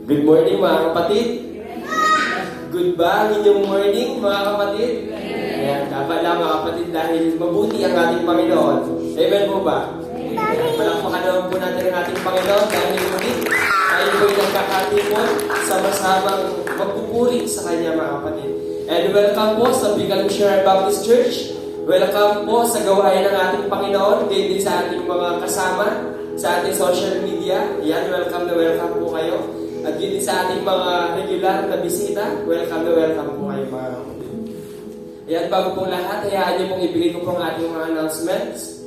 Good morning mga kapatid. Good ba ang inyong morning mga kapatid? Ayan, kapala mga kapatid dahil mabuti ang ating Panginoon. Amen po ba? Palakpakan naman po natin ang ating Panginoon dahil muli tayo po'y nagkakatipon sa masamang magpupuri sa Kanya mga kapatid. And welcome po sa Bicol Missionary Baptist Church. Welcome po sa gawain ng ating Panginoon, gayon din sa ating mga kasama sa ating social media. Yan, welcome na welcome po kayo. At yun din sa ating mga regular na bisita, welcome na welcome po kayo mga kapatid. Ayan, bago pong lahat, hayaan niyo pong ibigay ko pong ating mga announcements.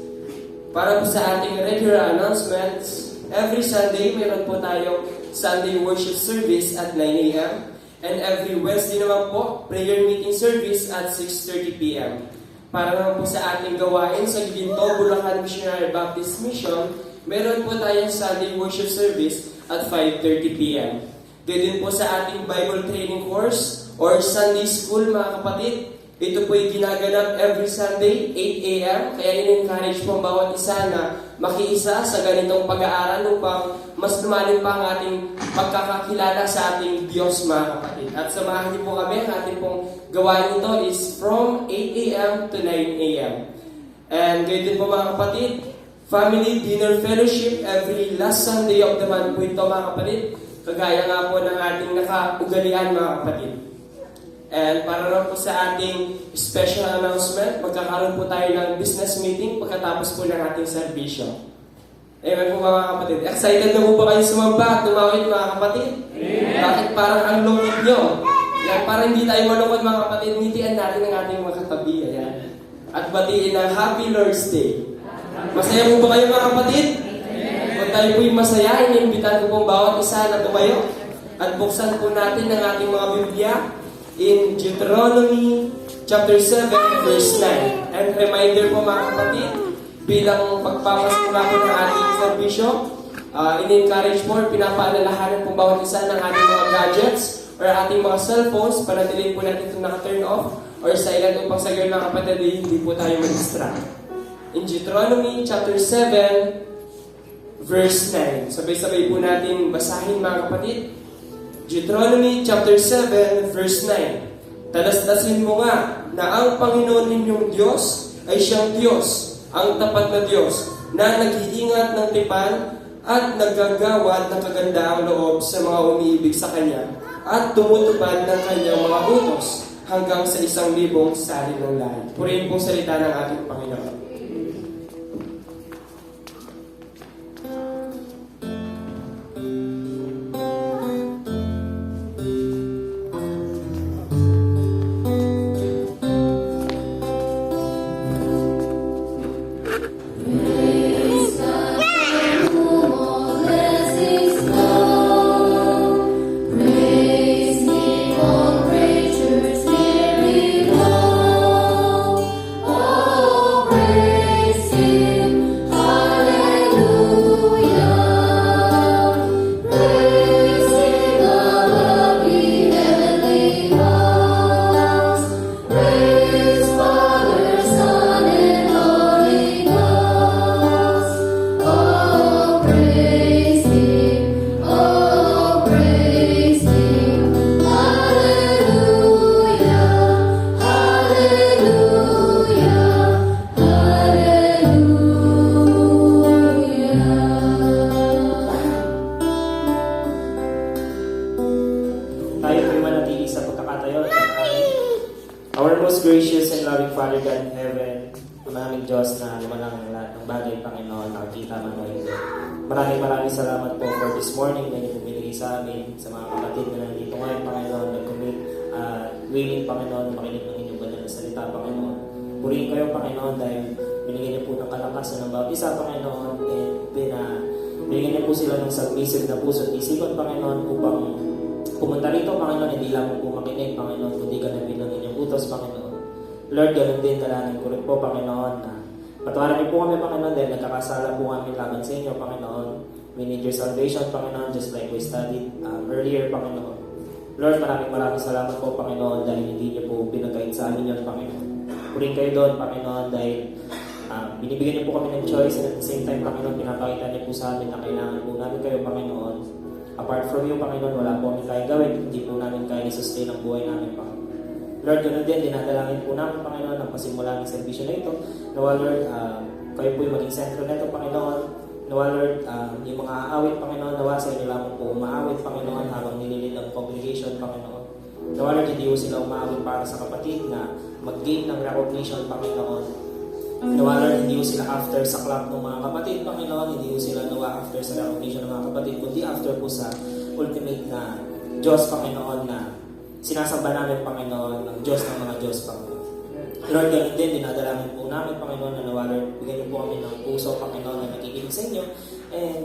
Para po sa ating regular announcements, every Sunday, mayroon po tayong Sunday worship service at 9 a.m. And every Wednesday naman po, prayer meeting service at 6:30 p.m. Para naman po sa ating gawain sa Ginto, Bulacan Missionary Baptist Mission, meron po tayong Sunday worship service at 5:30 p.m. Ganyan po sa ating Bible training course or Sunday school mga kapatid. Ito po ay ginaganap every Sunday, 8 a.m. Kaya in-encourage po ang bawat isa na makiisa sa ganitong pag-aaral upang mas lumalim pa ang ating pagkakakilala sa ating Diyos mga kapatid. At samahan niyo po kami, ang ating pong gawain ito is from 8 a.m. to 9 a.m. And ganyan po mga kapatid, Family Dinner Fellowship every last Sunday of the month po ito mga kapatid. Kagaya nga po ng ating nakaugalian mga kapatid. And para lang po sa ating special announcement, magkakaroon po tayo ng business meeting pagkatapos po ng ating servisyo. Amen po mga kapatid. Excited na po ba kayo sumamba at tumawid mga kapatid? Amen. Bakit parang ang lungkot nyo? Yan, parang hindi tayo malungkot mga kapatid, ngitian natin ang ating mga katabi. Ayan. At batiin ang Happy Lord's Day. Masaya po ba kayo mga kapatid? Kung tayo po'y masaya, inimbitan ko pong bawat isa na tumayo at buksan po natin ang ating mga Biblia in Deuteronomy chapter 7 verse 9. And reminder po mga kapatid, bilang pagpapasimula po ng ating servisyo, in-encourage po, pinapaalalahanan po bawat isa ng ating mga gadgets or ating mga cellphones, panatiliin po natin itong naka-turn off or silent upang sa ganyan mga kapatid, hindi po tayo mag-distract. In Deuteronomy chapter 7 verse 9. Sabay-sabay po natin basahin mga kapatid. Deuteronomy chapter 7 verse 9. Talasdasin mo nga na ang Panginoon ninyong Diyos ay siyang Diyos, ang tapat na Diyos, na nag-iingat ng tipan at naggagawad ng kagandaang loob sa mga umiibig sa Kanya at tumutupad ng Kanyang mga utos hanggang sa 1,000 salin ng lahi. Purihin pong salita ng ating Panginoon. Our most gracious and loving Father God in heaven, aming Diyos na lumalang ang lahat ng bagay, Panginoon, nakikita man o hindi. Maraming salamat po for this morning na inyong binigay sa amin, sa mga kapatid na nandito ngayon, Panginoon, nag-commit, willing, Panginoon, makinig ng inyong banal na salita, Panginoon. Purihin kayo, Panginoon, dahil binigyan niyo po ng kalakasan ng bawat isa, Panginoon, and binigyan niyo po sila ng submissive na puso at isipan, Panginoon, upang pumunta rito, Panginoon, hindi lang po makinig, Panginoon, kundi ganapin ng inyong utos, Panginoon. Lord, ganun din dalangin ko rin po, Panginoon, na patawaran niyo po kami, Panginoon, dahil nagkakasala po kami laban sa inyo, Panginoon. We need your salvation, Panginoon, just like we studied earlier, Panginoon. Lord, maraming salamat po, Panginoon, dahil hindi niyo po pinag-guide sa amin yun, Panginoon. Purin kayo doon, Panginoon, dahil binibigyan niyo po kami ng choice and at the same time, Panginoon, pinapakita niyo po sa amin na kailangan po namin kayo, Panginoon. Apart from you, Panginoon, wala po kami kaya gawin. Hindi po namin kaya sustain ang buhay namin, Panginoon. Lord, ganun din, dinadalangin po namin, Panginoon, ang pasimula ng servisyo na ito. Nawa, Lord, kayo po'y maging sentro na ito, Panginoon. Nawa, Lord, yung mga aawit, Panginoon, nawa sa inyo lamang po umaawit, Panginoon, habang nililid ang congregation, Panginoon. Nawa, Lord, hindi po sila umaawit para sa kapatid na mag-gain ng recognition, Panginoon. Nawa, Lord, hindi po sila after sa club ng mga kapatid, Panginoon. Hindi po sila nawa after sa recognition ng mga kapatid, kundi after po sa ultimate na Diyos, Panginoon, na sinasamba namin, Panginoon, ang Diyos ng mga Diyos, Panginoon. Lord, ganun din, dinadalangin po namin, Panginoon, na nawa, Lord, bigyan niyo po kami ng puso, Panginoon, na nakikinig sa inyo. And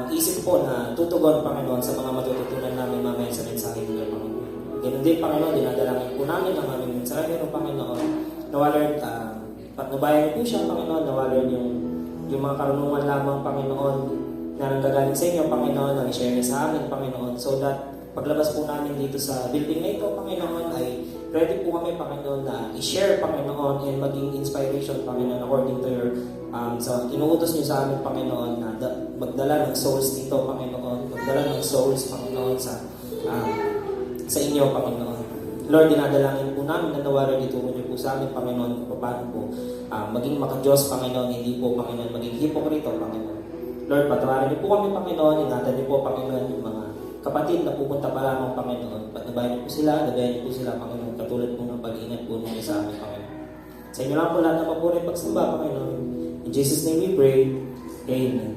isip po na tutugon, Panginoon, sa mga matututunan namin mamaya sa mensahe niyo, Panginoon. Ganun din, Panginoon, dinadalangin po namin ang aming mensahe ng Panginoon. Nawa, Lord, patnubayan niyo po siya, Panginoon, nawa, Lord, yung mga karunungan lamang, Panginoon, na nanggagaling sa inyo, Panginoon, na i-share niya sa amin, Panginoon, so that paglabas po namin dito sa building na ito, Panginoon, ay ready po kami, Panginoon, na i-share, Panginoon, and maging inspiration, Panginoon, according to your, inuutos niyo sa amin, Panginoon, na magdala ng souls dito, Panginoon, magdala ng souls, Panginoon, sa inyo, Panginoon. Lord, dinadalangin po namin na nawaran ituro niyo po sa amin, Panginoon, kung paano po maging maka-Diyos, Panginoon, hindi po, Panginoon, maging hipokrito, Panginoon. Lord, patawarin niyo po kami, Panginoon, ingatan niyo po, Panginoon, yung mga kapatid na pupunta pa lamang, Panginoon. Patnubayan niyo po sila, gabayan niyo po sila, Panginoon, katulad po ng pag-iingat po ninyo sa amin, Panginoon. Sa inyo lang po lahat ng papuri at pagsamba, Panginoon. In Jesus' name we pray. Amen.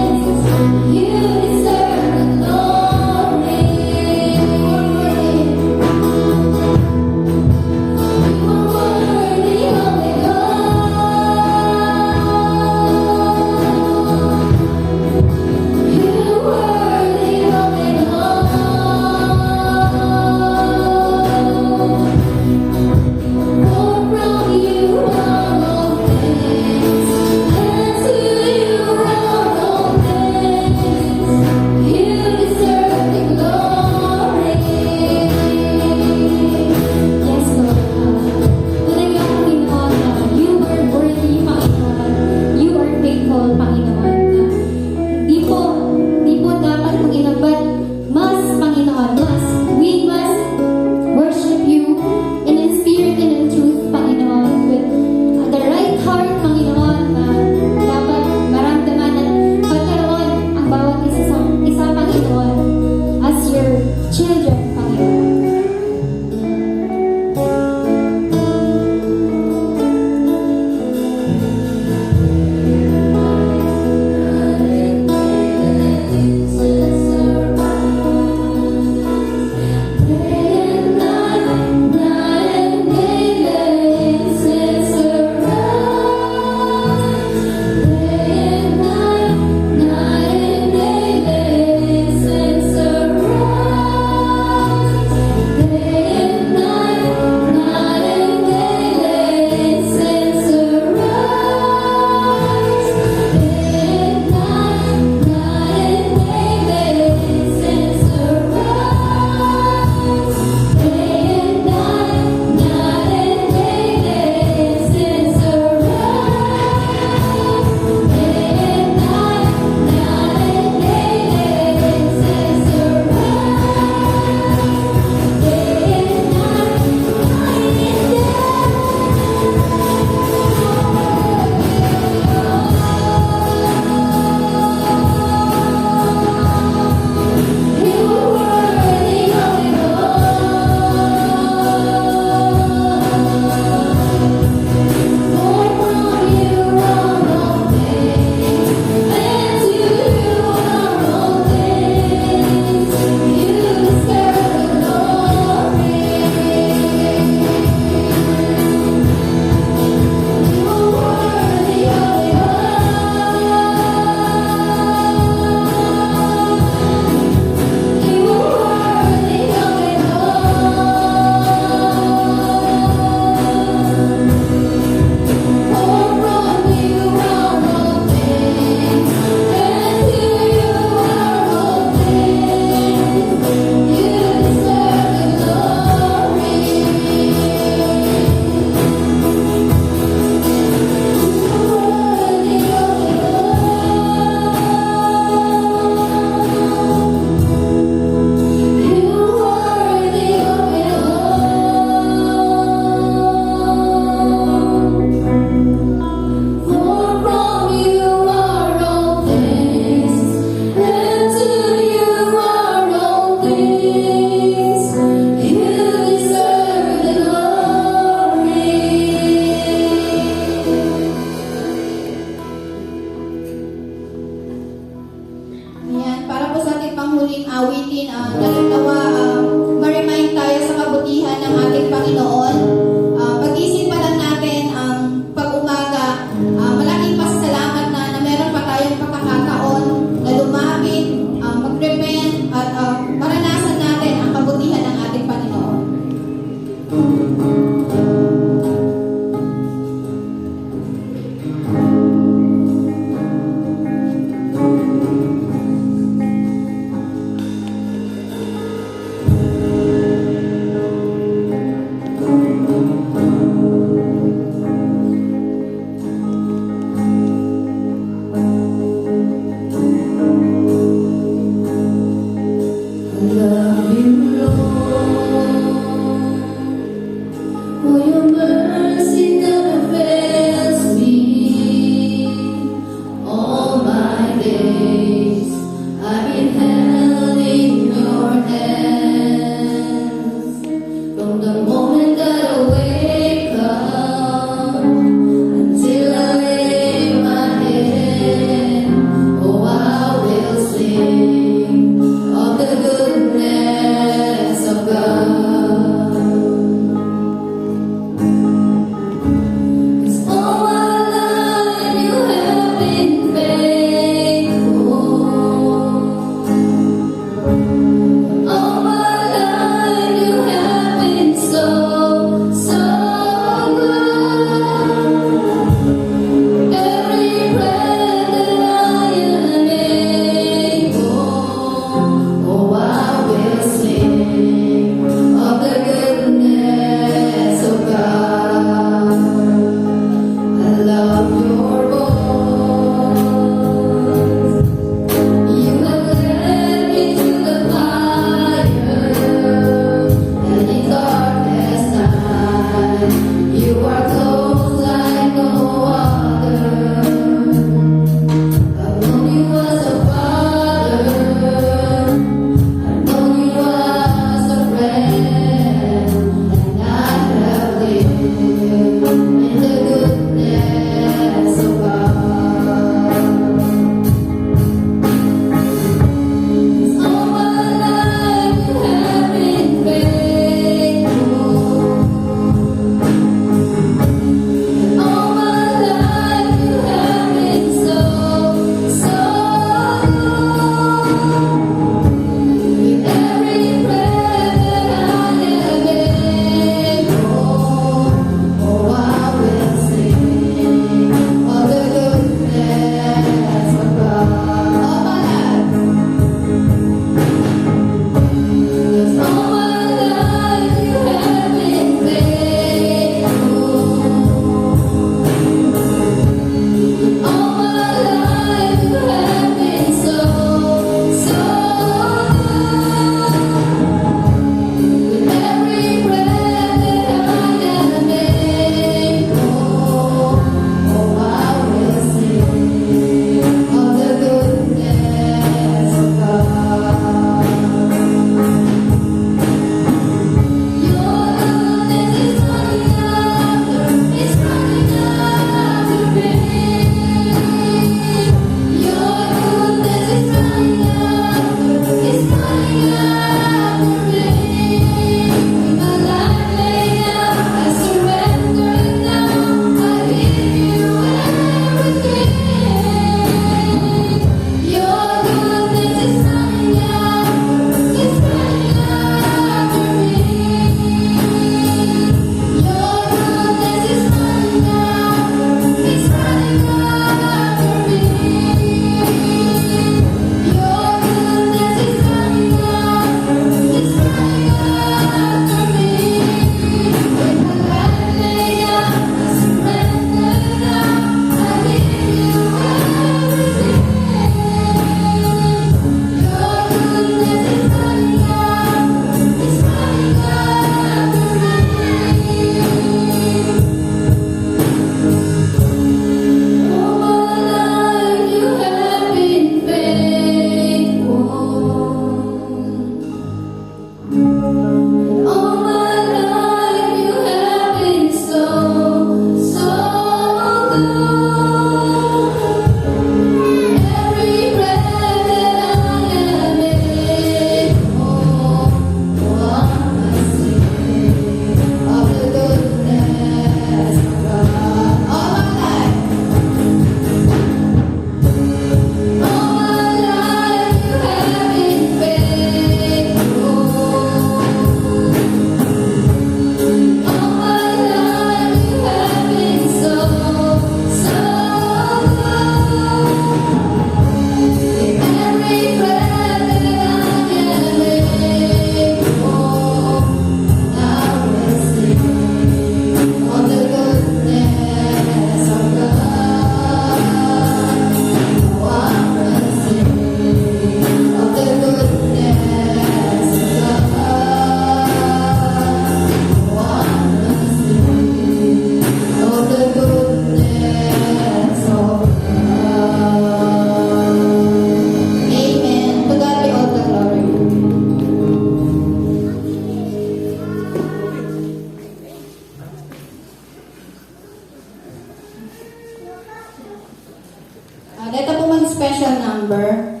Ito po man special number.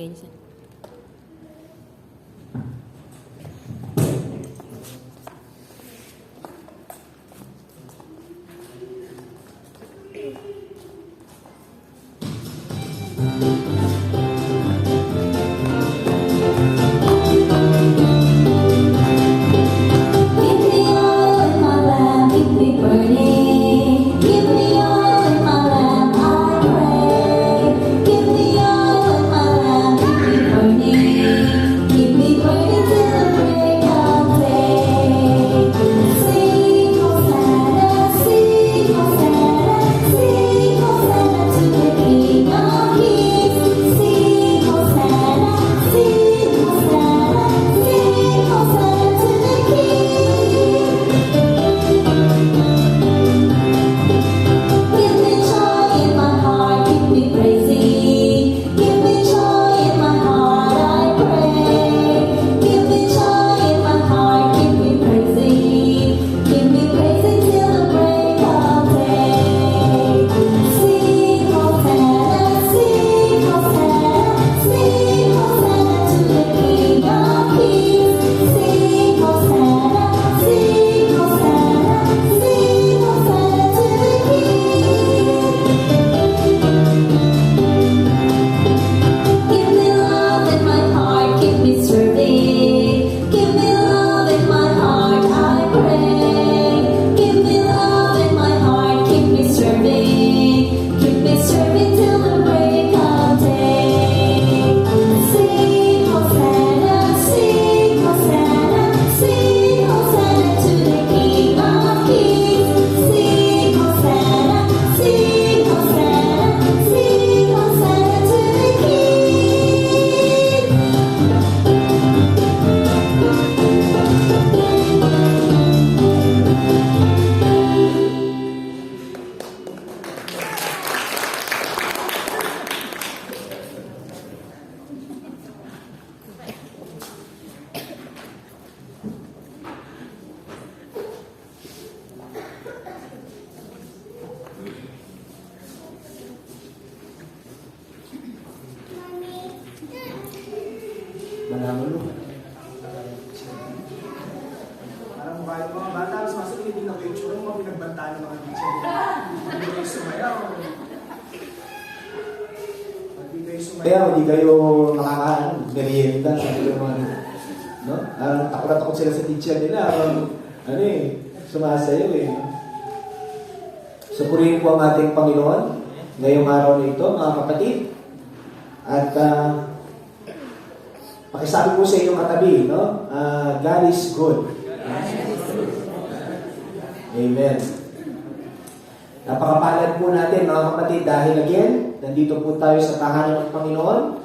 ganyan. Give me all in my lamp, keep me burning. Give me all in my lamp, I pray. Give me all in my lamp, keep me burning. Keep me burning till the break of day. Sing Hosanna, sing Hosanna, sing Hosanna to the King of Kings. Sing Hosanna, sing Hosanna, sing Hosanna to the King. Give me joy in my heart, keep me praising. Give me joy in my heart, I pray. Give me joy in my heart, keep me praising. Keep me praising till the break of day. Sing Hosanna, sing Hosanna, sing Hosanna to the King of Kings. Sing Hosanna, sing Hosanna, sing Hosanna to the King. Give me love in my heart, keep me serving. Give me love in my heart, I pray. Give me love in my heart, keep me serving. Keep me serving till the break of day. Sing Hosanna, sing Hosanna, sing Hosanna to the King of Kings. Sing Hosanna, sing Hosanna, sing Hosanna to the King. Malaman mo. Parang mukha yung mga bata, mas masalit din ako yung tsura mo, pinagbantaan ng mga teacher. Hindi kayo sumayaw. Hindi kayo sumayaw. Kaya hindi kayo makaka-merienda. No? Takot na takot sila sa teacher nila. Sumasayaw eh. So purihin po ang ating Panginoon ngayong araw na ito, mga kapatid. At pakisabi po sa inyong katabi, no? God is good. Amen. Napakapalad po natin, mga kapatid, dahil again, nandito po tayo sa tahanan ng Panginoon.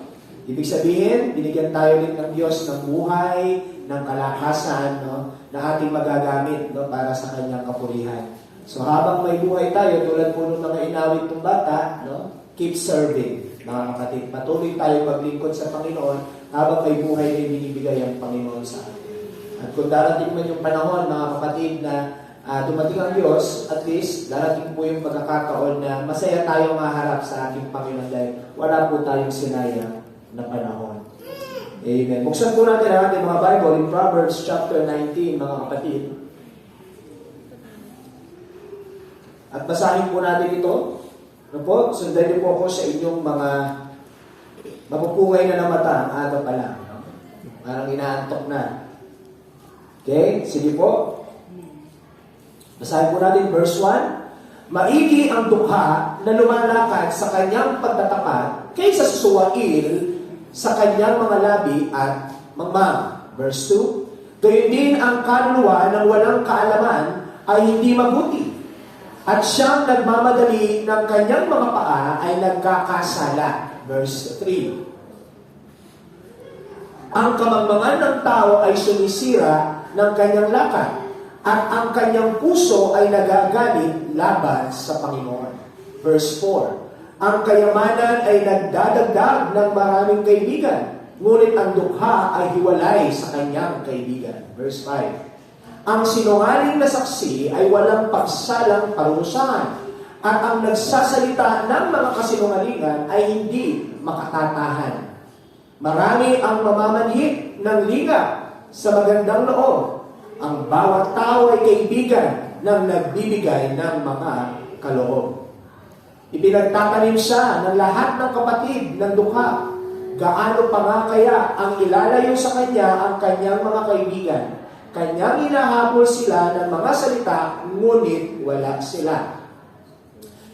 Ibig sabihin, binigyan tayo din ng Diyos ng buhay, ng kalakasan, no? Na ating magagamit, no? Para sa Kanyang kapurihan. So habang may buhay tayo, tulad po ng mga inawit ng bata, no? Keep serving, mga kapatid. Patuloy tayo maglingkod sa Panginoon habang may buhay na binibigay ang Panginoon sa atin. At kung darating man yung panahon, mga kapatid, na dumating ang Diyos, at least darating po yung pagkakataon na masaya tayong maharap sa ating Panginoon dahil wala po tayong sinayang na panahon. Amen. Buksan po natin ang ating mga Bible in Proverbs chapter 19, mga kapatid. At basahin po natin ito. Ano po? Sundan niyo po ako sa inyong mga mapupungay na mata ang aga pa lang. No? Parang inaantok na. Okay? Sige po. Basahin po natin verse 1. Maigi ang dukha na lumalakad sa kanyang pagtatapat kaysa susuwail sa kanyang mga labi at mangmang. Verse 2. Gayun din ang kaluluwa ng walang kaalaman ay hindi mabuti. At siyang nagmamadali ng kanyang mga paa ay nagkakasala. Verse 3. Ang kamangmangan ng tao ay sumisira ng kanyang lakad, at ang kanyang puso ay nagagalit laban sa Panginoon. Verse 4. Ang kayamanan ay nagdadagdag ng maraming kaibigan, ngunit ang dukha ay hiwalay sa kanyang kaibigan. Verse 5. Ang sinungaling na saksi ay walang pagsalang parusahan, at ang nagsasalita ng mga kasinungalingan ay hindi makatatahan. Marami ang mamamanhid ng liga sa magandang loob. Ang bawat tao ay kaibigan ng nagbibigay ng mga kaloob. Ipinagtatanim siya ng lahat ng kapatid ng dukha. Gaano pa nga kaya ang ilalayo sa kanya ang kanyang mga kaibigan? Kanyang hinahabol sila ng mga salita, ngunit wala sila.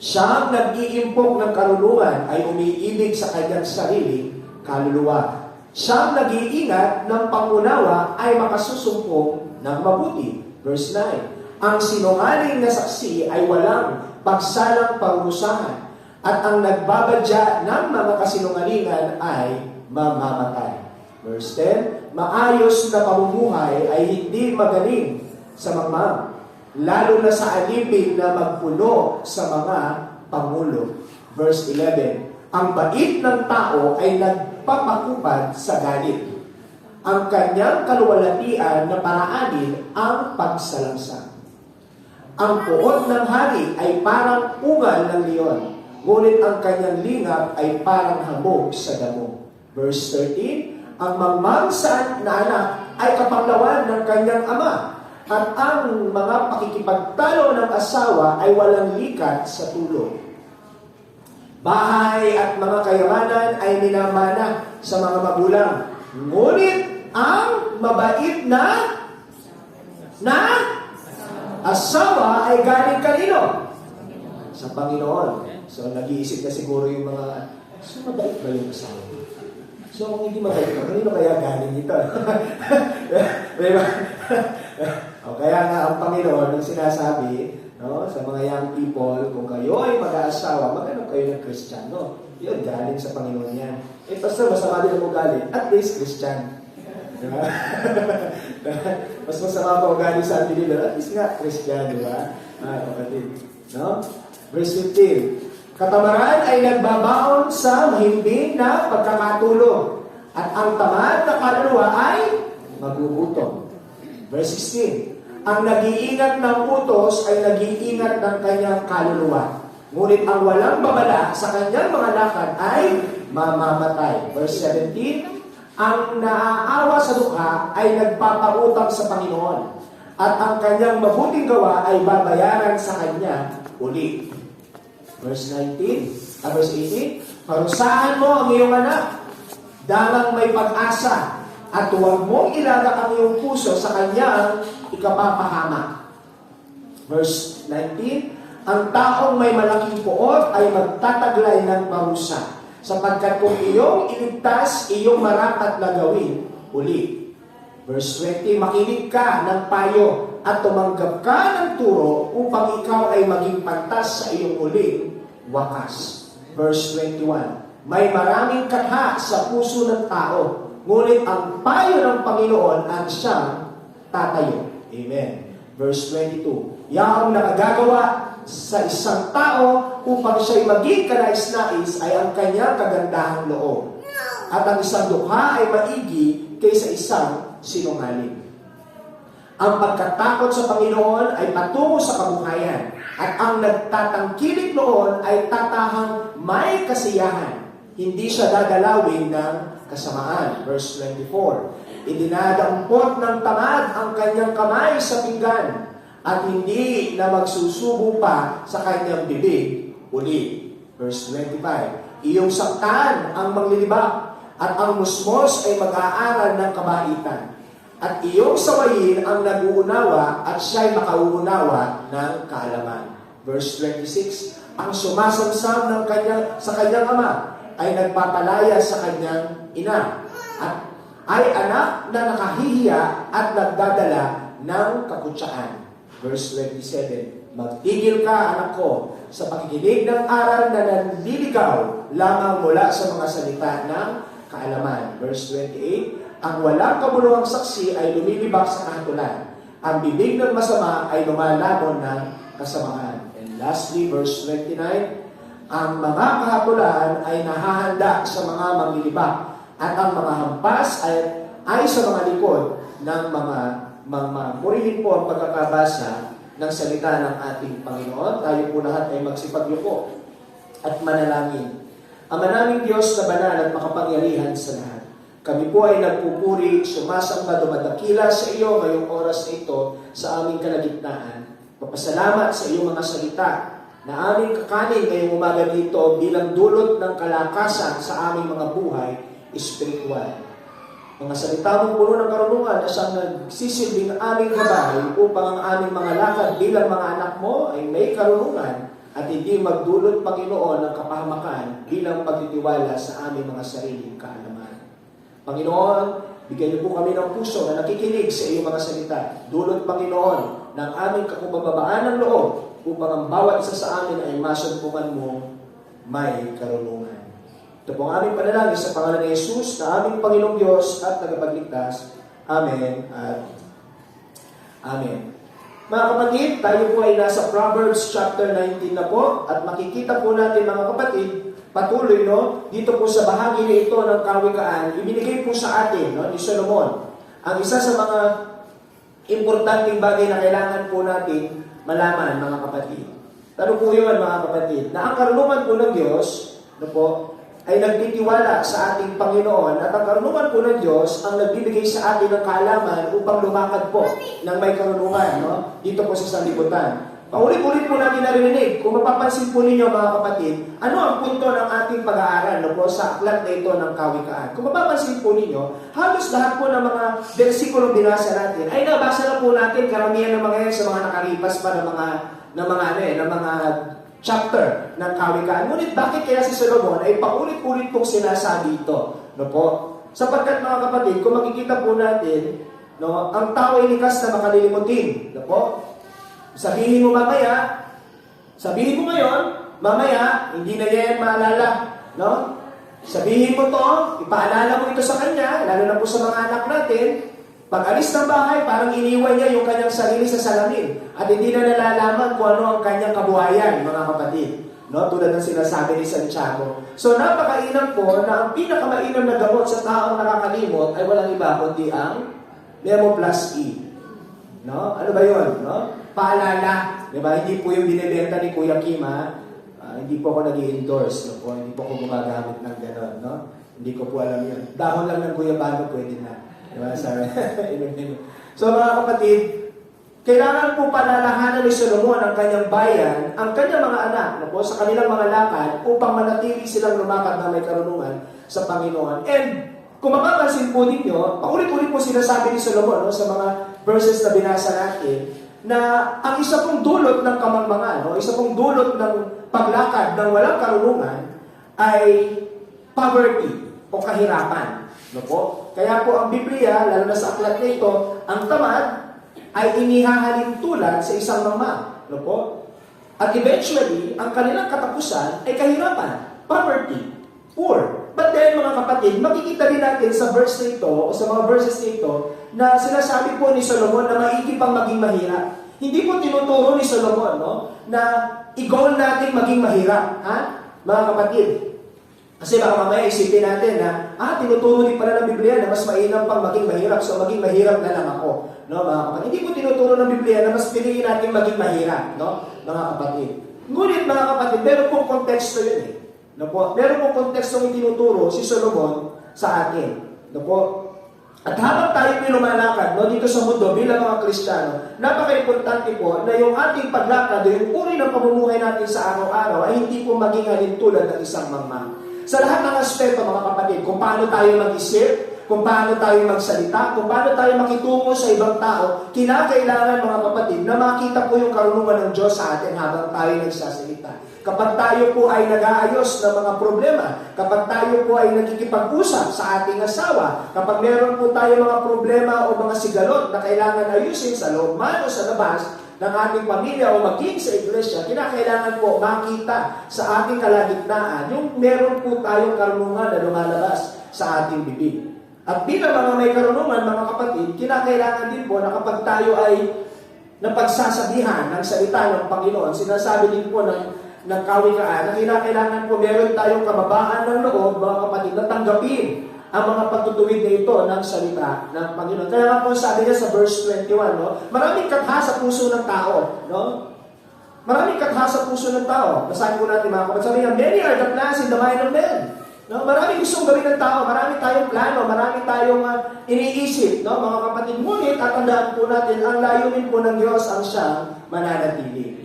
Siyang nag-iimpok ng karunungan ay umiibig sa kanyang sarili, kaluluwa. Siyang nag-iingat ng pangunawa ay makasusumpong ng mabuti. Verse 9. Ang sinungaling na saksi ay walang pagsalang parusahan, at ang nagbabadya ng mga kasinungalingan ay mamamatay. Verse 10. Maayos na pamumuhay ay hindi magaling sa mangmang, lalo na sa alipin na magpuno sa mga pangulo. Verse 11. Ang bait ng tao ay nagpapakupad sa galit. Ang kanyang kaluwalhatian na paraanin ang pagsalamsa. Ang puot ng hari ay parang ungal ng leon, ngunit ang kanyang lingap ay parang hamog sa damo. Verse 13. Ang mangmang na anak ay kapanglawan ng kanyang ama, at ang mga pakikipagtalo ng asawa ay walang likat sa tulog. Bahay at mga kayamanan ay minamana sa mga magulang, ngunit ang mabait na asawa ay galing kanino? Sa Panginoon. So, nag-iisip na siguro yung mga, so mabait ba yung asawa? So, kung hindi mabait ka, kanino kaya galing ito? Diba? O, kaya nga ang Panginoon ang sinasabi, no, sa mga young people, kung kayo ay mag-aasawa, maghanap kayo ng Kristiyano. Yun, galing sa Panginoon yan. Eh, basta masama din ang ugali, at least Christian. Diba? Mas masama pa ugali sa atin nila, at least nga Christian, diba? Kapatid. No? Verse 15. Katamaran ay nagbabaon sa mahimbing na pagkakatulog, at ang tamad na kaluluwa ay magugutom. Verse 16. Ang nag-iingat ng utos ay nag-iingat ng kanyang kaluluwa, ngunit ang walang babala sa kanyang mga lakad ay mamamatay. Verse 17. Ang naaawa sa dukha ay nagpapautang sa Panginoon, at ang kanyang mabuting gawa ay babayaran sa kanya uli. Verse 18. Verse 18. Parusahan mo ang iyong anak, dalang may pag-asa, at huwag mong ilagak ang iyong puso sa kanyang ikapapahamak. Verse 19. Ang taong may malaking puot ay magtataglay ng parusa, sapagkat kung iyong iligtas, iyong marapat na gawin uli. Verse 20. Makinig ka ng payo at tumanggap ka ng turo upang ikaw ay maging pantas sa iyong uling wakas. Verse 21. May maraming katha sa puso ng tao, ngunit ang payo ng Panginoon ang siyang tatayo. Amen. Verse 22. Yaong nakagagawa sa isang tao upang siya'y maging kanais-nais ay ang kanyang kagandahang loob. At ang isang dukha ay maigi kaysa isang sinungaling. Ang pagkatakot sa Panginoon ay patungo sa kabuhayan, at ang nagtatangkilik noon ay tatahang may kasiyahan. Hindi siya dadalawin ng kasamaan. Verse 24. Idinadampot ng tamad ang kanyang kamay sa pinggan, at hindi na magsusubo pa sa kanyang bibig uli. Verse 25. Iyong saktan ang manglilibak, at ang musmos ay mag-aaral ng kabaitan. At iyong sawayin ang nag-uunawa, at siya'y makauunawa ng kaalaman. Verse 26. Ang sumasamsam sa kanyang ama ay nagpapalaya sa kanyang ina, at ay anak na nakahihiya at nagdadala ng kakutsaan. Verse 27. Magtigil ka, anak ko, sa pakikinig ng aral na nanliligaw lamang mula sa mga salita ng kaalaman. Verse 28. Ang walang kabuluhang saksi ay lumilibak sa kahatulan. Ang bibig ng masama ay lumalamon ng kasamaan. And lastly, verse 29. Ang mga kahatulan ay nahahanda sa mga manglilibak, at ang mga hampas ay sa mga likod ng mga mangmang. Purihin po ang pagkakabasa ng salita ng ating Panginoon. Tayo po lahat ay magsipagyuko at manalangin. Ama naming Diyos na banal at makapangyarihan sa lahat, Kami po ay nagpupuri, sumasamba, dumadakila sa iyo ngayong oras na ito sa aming kalagitnaan. Papasalamat sa iyong mga salita na aming kakanin ngayong umaga dito bilang dulot ng kalakasan sa aming mga buhay espiritual. Mga salita mong puno ng karunungan na siyang nagsisilbing aming gabay upang ang aming mga lakad bilang mga anak mo ay may karunungan at hindi magdulot, Panginoon, ng kapahamakan bilang pagtitiwala sa aming mga sariling kaalaman. Panginoon, bigyan niyo po kami ng puso na nakikinig sa iyong mga salita. Dulot, Panginoon, ng aming kakubababaan ng loob upang ang bawat isa sa amin ay masumpungan mo may karunungan. Ito po ang aming panalangin sa pangalan ni Jesus na aming Panginoong Diyos at tagapagligtas. Amen at Amen. Mga kapatid, tayo po ay nasa Proverbs chapter 19 na po at makikita po natin mga kapatid, patuloy dito po sa bahagi na ito ng kawikaan, ibinigay po sa atin ni Solomon ang isa sa mga importanteng bagay na kailangan po natin malaman mga kapatid. Ano po yun mga kapatid? Na ang karunungan po ng Diyos ay nagtitiwala sa ating Panginoon at ang karunungan po ng Diyos ang nagbibigay sa atin ng kaalaman upang lumakad po ng may karunungan dito po sa sanlibutan. Paulit-ulit po natin narinig, kung mapapansin po ninyo mga kapatid, ano ang punto ng ating pag-aaral sa aklat na ito ng kawikaan. Kung mapapansin po ninyo, halos lahat po ng mga versikulong binasa natin ay nabasa na po natin karamihan ng mga yan sa mga nakalipas pa ng mga chapter ng kawikaan. Ngunit bakit kaya si Solomon ay paulit-ulit pong sinasabi ito? Sapagkat mga kapatid, kung makikita po natin, ang tao ay likas na makalilimutin. Sabihin mo mamaya, sabihin mo ngayon, mamaya, hindi na yan maalala. Sabihin mo to, ipaalala mo ito sa kanya, lalo na po sa mga anak natin. Pag alis ng bahay, parang iniwan niya yung kanyang sarili sa salamin at hindi na nalalaman kung ano ang kanyang kabuhayan, mga kapatid. Tulad ng sinasabi ni Santiago. So, napakainam po na ang pinakamainam na gamot sa taong nakakalimot ay walang iba kundi ang Memo Plus E. Ano ba yun? Paalala. Diba? Hindi po yung binibenta ni Kuya Kim, hindi po ako nag-i-endorse. Hindi po ako gumagamit ng gano'n. Hindi ko po alam yun. Dahon lang ng Kuya Bano, pwede na. Diba? So mga kapatid, kailangan po palalahanan ni Solomon ang kanyang bayan, ang kanyang mga anak sa kanilang mga lakad upang manatili silang lumakad na may karunungan sa Panginoon. And kung mapapansin po ninyo, paulit-ulit po sinasabi ni Solomon sa mga verses na binasa natin, na ang isa pong dulot ng kamangmangan, isa pong dulot ng paglakad ng walang karunungan ay poverty o kahirapan. Kaya po ang Biblia, lalo na sa aklat na ito, ang tamad ay inihahalin tulad sa isang mama. At eventually, ang kanilang katapusan ay kahirapan, poverty, poor. But then, mga kapatid, makikita din natin sa verse na ito, o sa mga verses na ito, na sinasabi po ni Solomon na maigi pang maging mahirap. Hindi po tinuturo ni Solomon na i-goal natin maging mahirap. Mga kapatid, kasi baka mamaya isipin natin na, tinuturo din pala ng Biblia na mas mainam pang maging mahirap, so maging mahirap na lang ako. Mga kapatid, hindi po tinuturo ng Biblia na mas piliin natin maging mahirap, mga kapatid. Ngunit mga kapatid, meron pong konteksto yun eh. Meron pong konteksto yung tinuturo si Solomon sa atin. At habang tayo lumalakad dito sa mundo bilang mga Kristiyano, napaka-importante po na yung ating paglakad, yung uri ng pamumuhay natin sa araw-araw ay hindi po maging halintulad ng isang mangmang. Sa lahat ng aspeto, mga kapatid, kung paano tayo mag-isip, kung paano tayo magsalita, kung paano tayo makitungo sa ibang tao, kinakailangan, mga kapatid, na makita po yung karunungan ng Diyos sa atin habang tayo nagsasalita. Kapag tayo po ay nag-aayos ng mga problema, kapag tayo po ay nakikipag-usap sa ating asawa, kapag meron po tayo mga problema o mga sigalot na kailangan ayusin sa loob man o sa labas ng ating pamilya o maging sa iglesia, kinakailangan po makita sa ating kalagitnaan yung meron po tayong karunungan na lumalabas sa ating bibig. At bilang mga may karunungan, mga kapatid, kinakailangan din po na kapag tayo ay napagsasabihan ng salita ng Panginoon, sinasabi din po ng kawikaan na kinakailangan po meron tayong kababaan ng loob, mga kapatid, na tanggapin ang mga pagtutuwid na ito ng salita ng Panginoon. Kaya nga po sabi niya sa verse 21, maraming katha sa puso ng tao. Maraming katha sa puso ng tao. Basahin po natin mga kapatid. Sabi niya, many are the plans in the mind of men. No? Marami gustong gawin ng tao, marami tayong plano, marami tayong iniisip, no? Mga kapatid. Ngunit, tatandaan po natin, ang layunin po ng Diyos ang siyang mananatili.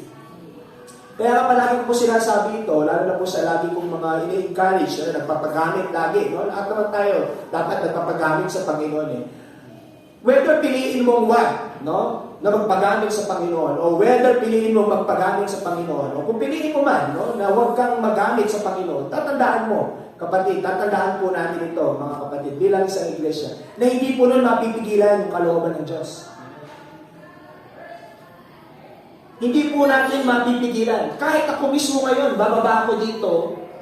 Kaya nga palagi ko po sinasabi ito, lalo na po sa lagi kong mga ini-encourage, nagpapagamit lagi. No? Lahat naman tayo, dapat nagpapagamit sa Panginoon. Whether piliin mong what, no? Na magpagamit sa Panginoon, o whether piliin mong magpagamit sa Panginoon, o kung piliin mo man, no, na huwag kang magamit sa Panginoon, tatandaan mo, kapatid, tatandaan po natin ito, mga kapatid, bilang isang iglesia, na hindi po nun mapipigilan yung kalooban ng Diyos. Hindi po natin mapipigilan. Kahit ako mismo ngayon, bababa ako dito,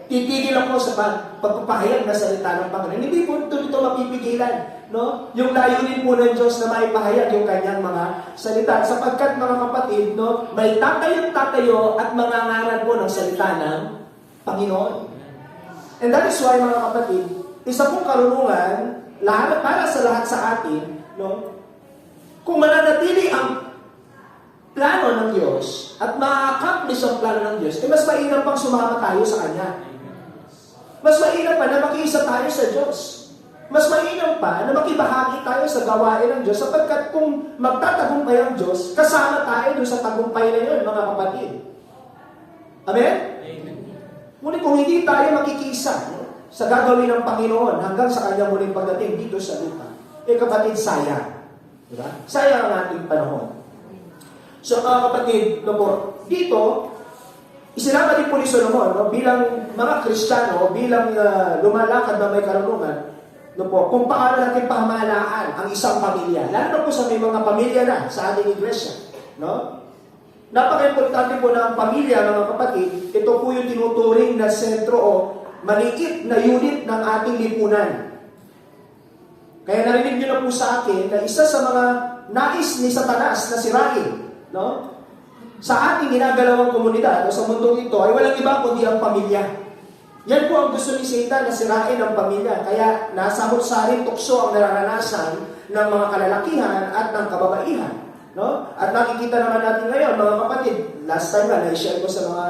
titigil ako sa pagpapahayag na salita ng Panginoon. Hindi po ito mapipigilan. No? Yung layunin po ng Diyos na maipahayag yung kanyang mga salita. Sapagkat mga kapatid, no, may tatayo at mangangaral po ng salita ng Panginoon. And that is why, mga kapatid, isa pong karunungan, para sa lahat sa atin, no, kung mananatili ang plano ng Diyos at ma-accomplish ang plano ng Diyos, mas mainam pang sumama tayo sa Kanya. Mas mainam pa na makiisa tayo sa Diyos. Mas mainam pa na makibahagi tayo sa gawain ng Diyos sapagkat kung magtatagumpay ang Diyos, kasama tayo doon sa tagumpay na yun, mga kapatid. Amen? Ngunit kung hindi tayo makikisa sa gagawin ng Panginoon hanggang sa Kanyang muling pagdating dito sa lupa, kapatid, sayang. Diba? Sayang ang ating panahon. So mga kapatid, dito, isinama din po ni Solomon, bilang mga Kristiyano, bilang lumalakad na may karunungan, kung paano natin pamahalaan ang isang pamilya. Lalo na po sa may mga pamilya na sa ating iglesia. No? Napaka-importante po na ang pamilya, mga kapatid, ito po yung tinuturing na sentro o maliit na unit ng ating lipunan. Kaya narinig nyo na po sa akin na isa sa mga nais ni Satanas na sirain, no? Sa ating ginagalawang komunidad o sa mundong ito ay walang iba kundi ang pamilya. Yan po ang gusto ni Satan na sirain ang pamilya. Kaya nasa hutsaring tukso ang nararanasan ng mga kalalakihan at ng kababaihan. No? At nakikita naman natin ngayon, mga kapatid, last time na, na-share ko sa mga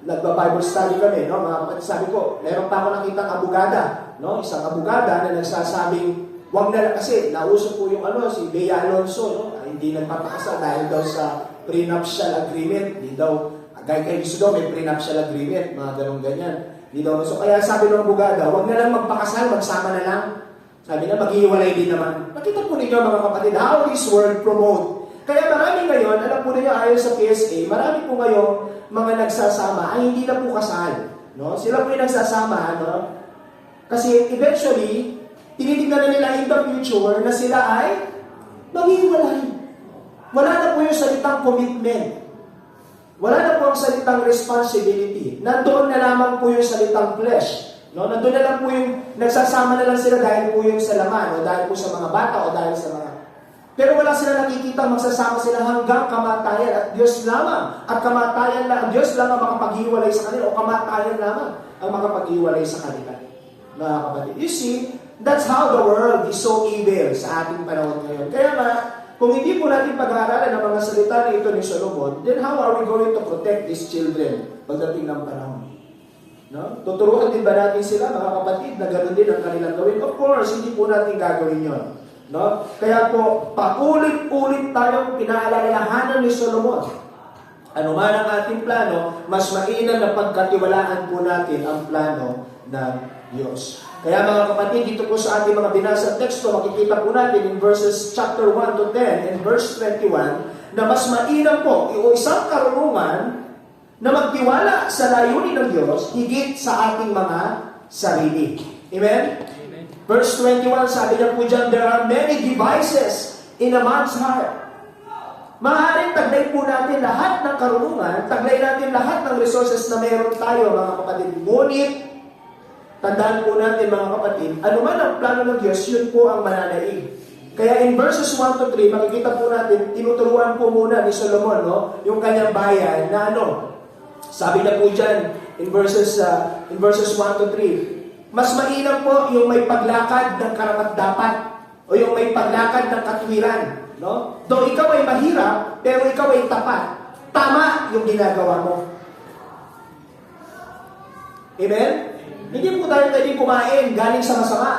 nagba-Bible study kami, no? Mga kapatid, sabi ko, meron pa ako nakitang abogada, no? Isang abogada na nagsasabing, wag na, kasi nauso po yung si Bea Alonso, no? Hindi nagpapakasal dahil daw sa prenuptial agreement, hindi daw, kay gusto daw may prenuptial agreement, mga ganun-ganyan. Hindi daw, so kaya sabi ng abogada, wag na lang magpakasal, magsama na lang. Sabi na, maghihiwalay din naman. Nakita po ninyo, mga kapatid, how this word promote. Kaya marami ngayon, alam po ninyo, ayon sa PSA, marami po ngayon mga nagsasama ay hindi na po kasal. No? Sila po yung nagsasama, no? Kasi eventually, tinitignan na nila in the future na sila ay maghihiwalay. Wala na po yung salitang commitment. Wala na po ang salitang responsibility. Nandoon na lamang po yung salitang flesh. No? Nandoon na lang po yung nagsasama na lang sila dahil po yung sa laman, o dahil po sa mga bata, o dahil sa mga... Pero wala sila nakikita, magsasama sila hanggang kamatayan at Diyos lamang. At kamatayan lang, Diyos lang ang makapaghiwalay sa kanila o kamatayan lamang ang makapaghiwalay sa kanila. Mga kapatid. You see, that's how the world is so evil sa ating panahon ngayon. Kaya nga, kung hindi po natin pag-aaralan ang mga salita na ito ni Solomon, then how are we going to protect these children pagdating ng panahon? No? Tuturuan din ba natin sila, mga kapatid, na ganoon din ang kanilang gawin? Of course, hindi po natin gagawin yon. No? Kaya po, paulit-ulit tayong pinaalalahanan ni Solomon. Ano man ang ating plano, mas mainam na pagkatiwalaan po natin ang plano ng Diyos. Kaya mga kapatid, dito po sa ating mga binasa teksto, makikita po natin in verses chapter 1 to 10 and verse 21, na mas mainam po, o isang karunungan na magtiwala sa layunin ng Diyos higit sa ating mga sarili. Amen? Verse 21, sabi niya po dyan, there are many devices in a man's heart. Maaaring taglay po natin lahat ng karunungan, taglay natin lahat ng resources na meron tayo, mga kapatid. Ngunit, tandaan po natin, mga kapatid, ano man ang plano ng Diyos, yun po ang mananaig. Kaya in verses 1 to 3, makikita po natin, tinuturuan po muna ni Solomon, no, yung kanyang bayan na sabi na po dyan, in verses 1 to 3, mas mainam po yung may paglakad ng karapat-dapat o yung may paglakad ng katwiran. No? Though ikaw ay mahirap, pero ikaw ay tapat. Tama yung ginagawa mo. Amen? Hindi po tayo pwedeng kumain galing sa masama.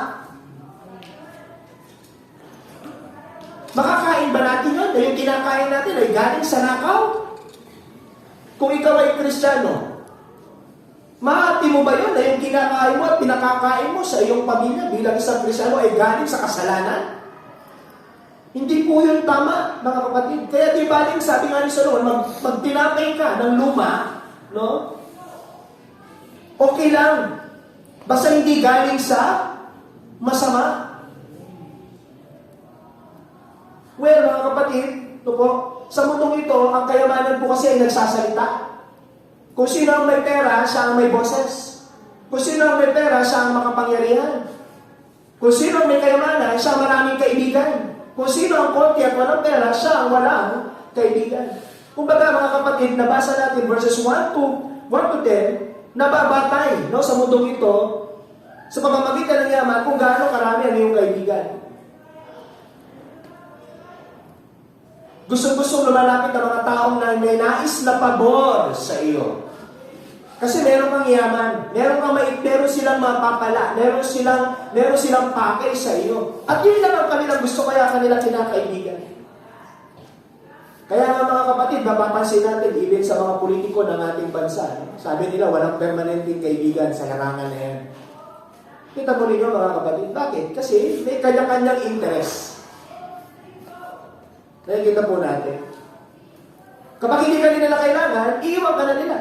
Makakain ba natin yun? Na yung kinakain natin ay galing sa nakaw? Kung ikaw ay Kristiyano, maati mo ba yun na yung kinakain mo at pinakakain mo sa iyong pamilya bilang isang Kristiyano ay galing sa kasalanan? Hindi po yun tama, mga kapatid. Kaya di baling sabi nga ni Solomon, magtinapay ka ng luma, no? Okay lang. Basta hindi galing sa masama. Well, mga kapatid, ito po, sa mundong ito, ang kayamanan po kasi ay nagsasalita. Kung sino ang may pera, siya ang may boses. Kung sino ang may pera, siya ang makapangyarihan. Kung sino ang may kayamanan, siya ang maraming kaibigan. Kung sino ang konti at walang pera, siya ang walang kaibigan. Kung baga mga kapatid, nabasa natin verses 1 to 10, nababatay no, sa mundong ito, sa pamamagitan ng yaman, kung gaano karami ang iyong kaibigan. Gusto-gusto lumalapit ang mga taong na may nais na pabor sa iyo. Kasi meron kang yaman, meron silang mapapala, meron silang pakay sa iyo. At yun lang ang kanilang gusto, kaya kanila kinakaibigan. Kaya nga mga kapatid, mapapansin natin, even sa mga politiko ng ating bansa, sabi nila, walang permanenteng kaibigan sa larangan na yan. Kita mo rin yun mga kapatid. Bakit? Kasi may kanya-kanyang interest. Nakikita po natin. Kapag hindi ka nila kailangan, iiwan ka na nila.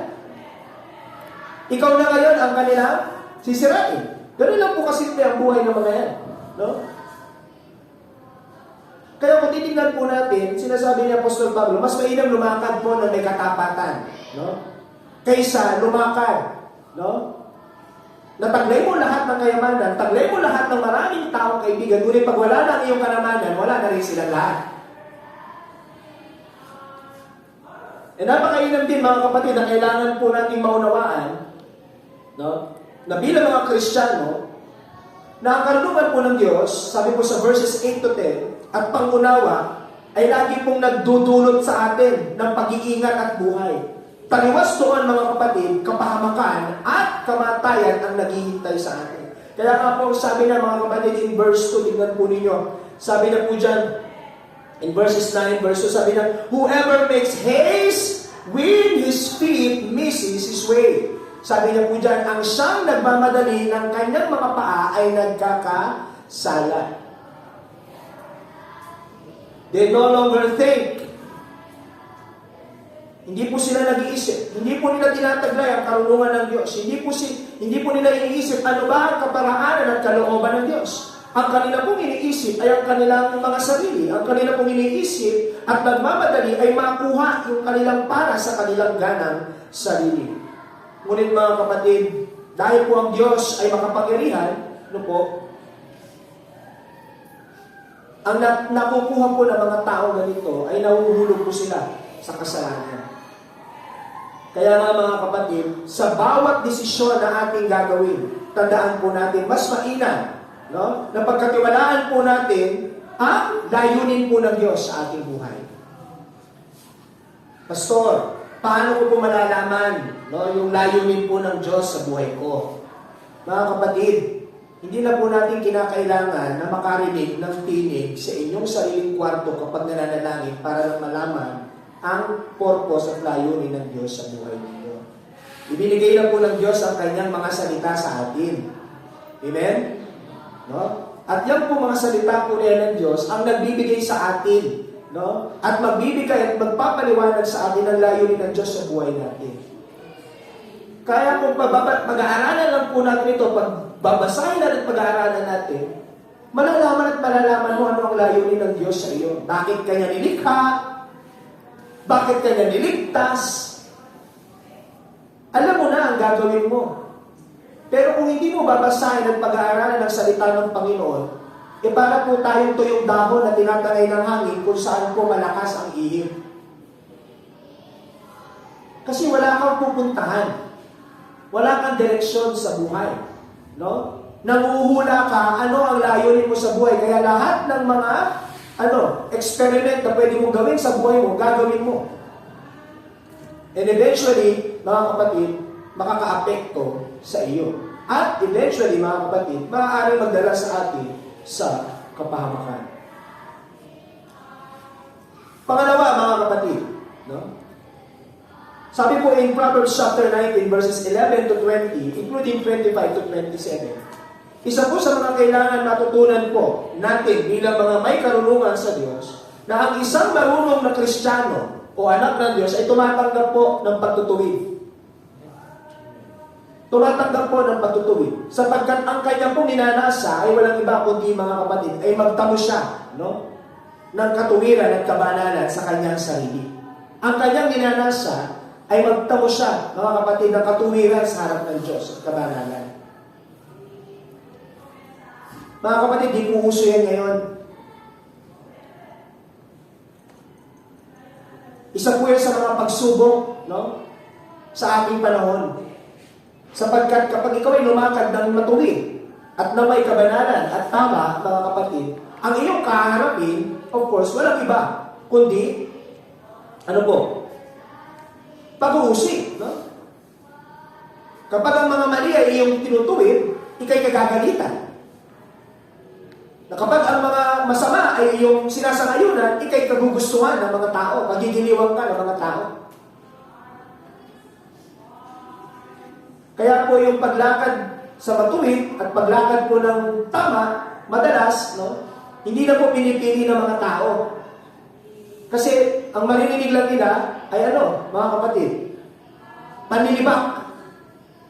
Ikaw na ngayon ang kanila sisirain. Ganun lang po kasimple ang buhay ng mga yan. No? Kaya kung titignan po natin, sinasabi ni Apostol Pablo, mas mainam lumakad po na may katapatan. No? Kaysa lumakad. No? Nataglay mo lahat ng kayamanan, taglay mo lahat ng maraming taong kaibigan, ngunit pag wala na ang iyong karamanan, wala na rin silang lahat. Napakainam din mga kapatid na kailangan po nating maunawaan, no? Na bilang mga Kristiyano, na ang karunungan po ng Diyos, sabi po sa verses 8 to 10, at pangunawa, ay lagi pong nagdudulot sa atin ng pag-iingat at buhay. Taliwas doon mga kapatid, kapahamakan at kamatayan ang naghihintay sa atin. Kaya nga po sabi na mga kapatid in verse 2, tingnan po ninyo, sabi na po dyan, in verses 9, verse 2, sabi na, whoever makes haste with his feet misses his way. Sabi niya po dyan, ang siyang nagmamadali ng kanyang mga paa ay nagkakasala. They no longer think. Hindi po sila nag-iisip. Hindi po nila tinataglay ang karunungan ng Diyos. Hindi po nila iniisip ano ba ang kaparaanan at kalooban ng Diyos. Ang kanila pong iniisip ay ang kanilang mga sarili. Ang kanila pong iniisip at nagmamadali ay makuha yung kanilang para sa kanilang ganang sarili. Ngunit mga kapatid, dahil po ang Diyos ay makapangyarihan, ano po, ang nakukuha po ng mga tao ganito ay nahuhulog po sila sa kasalanan. Kaya nga mga kapatid, sa bawat desisyon na ating gagawin, tandaan po natin, mas mainam, no? Na pagkatiwalaan po natin ang layunin po ng Diyos sa ating buhay. Pastor, paano ko po malalaman, no, yung layunin po ng Diyos sa buhay ko? Mga kapatid, hindi na po natin kinakailangan na makarinig ng tinig sa inyong sariling kwarto kapag nananalangin para lang malaman ang purpose at layunin ng Diyos sa buhay ninyo. Ibinigay lang po ng Diyos ang kanyang mga salita sa atin. Amen? No? At yan po mga salita po niya ng Diyos ang nagbibigay sa atin, no? At magbibigay at magpapaliwanag sa atin ang layunin ng Diyos sa buhay natin. Kaya kung pag-aaralan lang po natin ito, pag babasahin natin at pag-aaralan natin, malalaman at malalaman mo ano ang layunin ng Diyos sa iyo. Bakit kanya nilikha? Bakit kanya niligtas? Alam mo na ang gagawin mo. Pero kung hindi mo babasahin at pag-aaralan ng salita ng Panginoon, para po tayong tuyong dahon na tinatangay ng hangin kung saan po malakas ang ihip. Kasi wala kang pupuntahan. Wala kang direksyon sa buhay. No? Nanguhula ka, ano ang layunin mo sa buhay. Kaya lahat ng mga experiment na pwede mong gawin sa buhay mo, gagawin mo. And eventually, mga kapatid, makaka-apekto sa iyo. At eventually, mga kapatid, maaaring magdala sa atin sa kapahamakan. Pangalawa, mga kapatid, no? Sabi po in Proverbs chapter 19, verses 11 to 20, including 25 to 27, isa po sa mga kailangan matutunan po natin bilang mga may karunungan sa Diyos, na ang isang marunong na Kristiyano o anak ng Diyos ay tumatanggap po ng pagtutuwid. Tumatanggap po ng pagtutuwid. Sapagkat ang kanya pong ninanasa ay walang iba kundi, mga kapatid, ay magtamo siya, no, ng katuwiran at kabanalan sa kanyang sarili. Ang kanyang ninanasa ay magtamo siya, mga kapatid, ng katuwiran sa harap ng Diyos at kabanalan. Mga kapatid, di po uso yan ngayon. Isa po yan sa mga pagsubok, no, sa ating panahon. Sapagkat kapag ikaw ay lumakad ng matuwid at na may kabanalan at tama, mga kapatid, ang iyong kaharapin, of course, walang iba, kundi, ano po? Pag-uusig, no? Kapag ang mga mali ay iyong tinutuwid, ikay kagagalitan. Na kapag ang mga masama ay iyong sinasangayunan, ikay kagugustuhan ng mga tao, magigiliwang ka ng mga tao. Kaya po yung paglakad sa matuwid at paglakad po ng tama, madalas, no, hindi na po pinipili ng mga tao. Kasi ang maririnig lang nila ay ano, mga kapatid, panlilibak,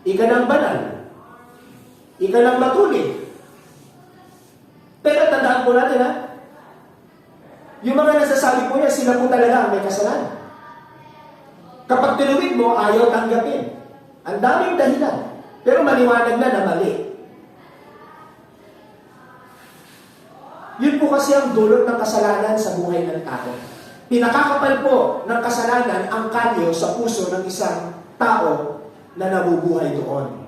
ika ng banal, ika ng matulid. Pero tandaan po natin, ha, yung mga nasasabi po niya, sila po talaga ang may kasalanan. Kapag tinuwid mo, ayaw tanggapin. Ang daming dahilan. Pero maliwanag na mali. Yun po kasi ang dulot ng kasalanan sa buhay ng tao. Pinakakapal po ng kasalanan ang kalyo sa puso ng isang tao na nabubuhay doon.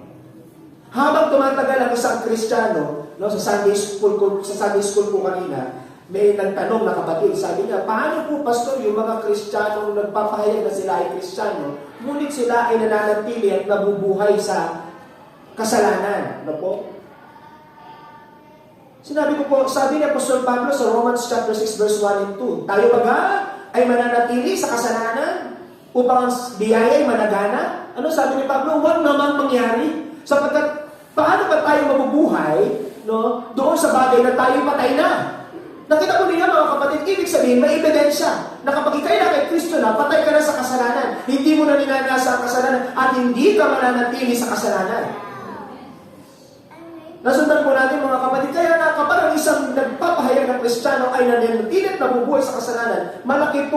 Habang tumatagal ang isang Kristiyano, no, sa Sunday school po kanina, may nagtanong na kapatid, sabi niya, paano po, Pastor, yung mga Kristiyano nagpapahayag na sila ay Kristiyano, ngunit sila ay nananatili at nabubuhay sa kasalanan? Ano po? Sinabi ko po, sabi ni Apostol Pablo sa Romans chapter 6, verse 1 and 2, tayo ba ay mananatili sa kasalanan upang ang biyaya ay managana? Ano sabi ni Pablo? Huwag naman mangyari. Sapagkat, paano ba tayo mabubuhay, no, doon sa bagay na tayo patay na? Nakita ko niya, mga kapatid, ibig sabihin, may ebidensya na kapag ikay na kay Kristo na, patay ka na sa kasalanan, hindi mo na ninanasa ang kasalanan, at hindi ka mananatili sa kasalanan. Nasundan po natin, mga kapatid, kaya na kapag ang isang nagpapahayag ng Kristiyano ay nananatili at nabubuhay sa kasalanan, malaking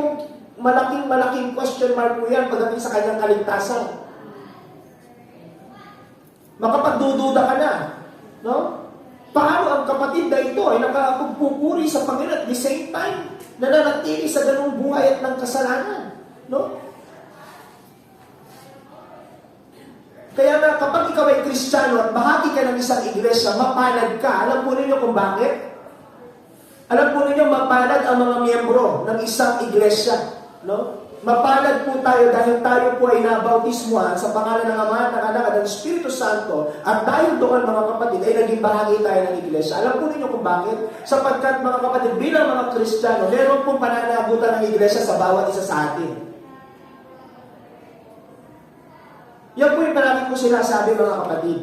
question mark po yan pagdating sa kanyang kaligtasan. Makapagdududa ka na, no? Paano ang kapatid na ito ay nakapagpupuri sa Panginoon at the same time nananatili sa ganung buhay at ng kasalanan? No? Kaya na kapag ikaw ay Kristiyano at bahagi ka ng isang iglesia, mapalad ka. Alam po ninyo kung bakit? Alam po ninyo, mapalad ang mga miyembro ng isang iglesia. No? Mapalad po tayo dahil tayo po ay nabautismuhan sa pangalan ng Ama, ng Anak at ng Espiritu Santo, at dahil doon, mga kapatid, ay naging bahagi tayo ng iglesia. Alam po ninyo kung bakit? Sapagkat, mga kapatid, bilang mga Kristiyano, meron pong pananagutan ng iglesia sa bawat isa sa atin. Yan po yung palagi ko sinasabi, mga kapatid.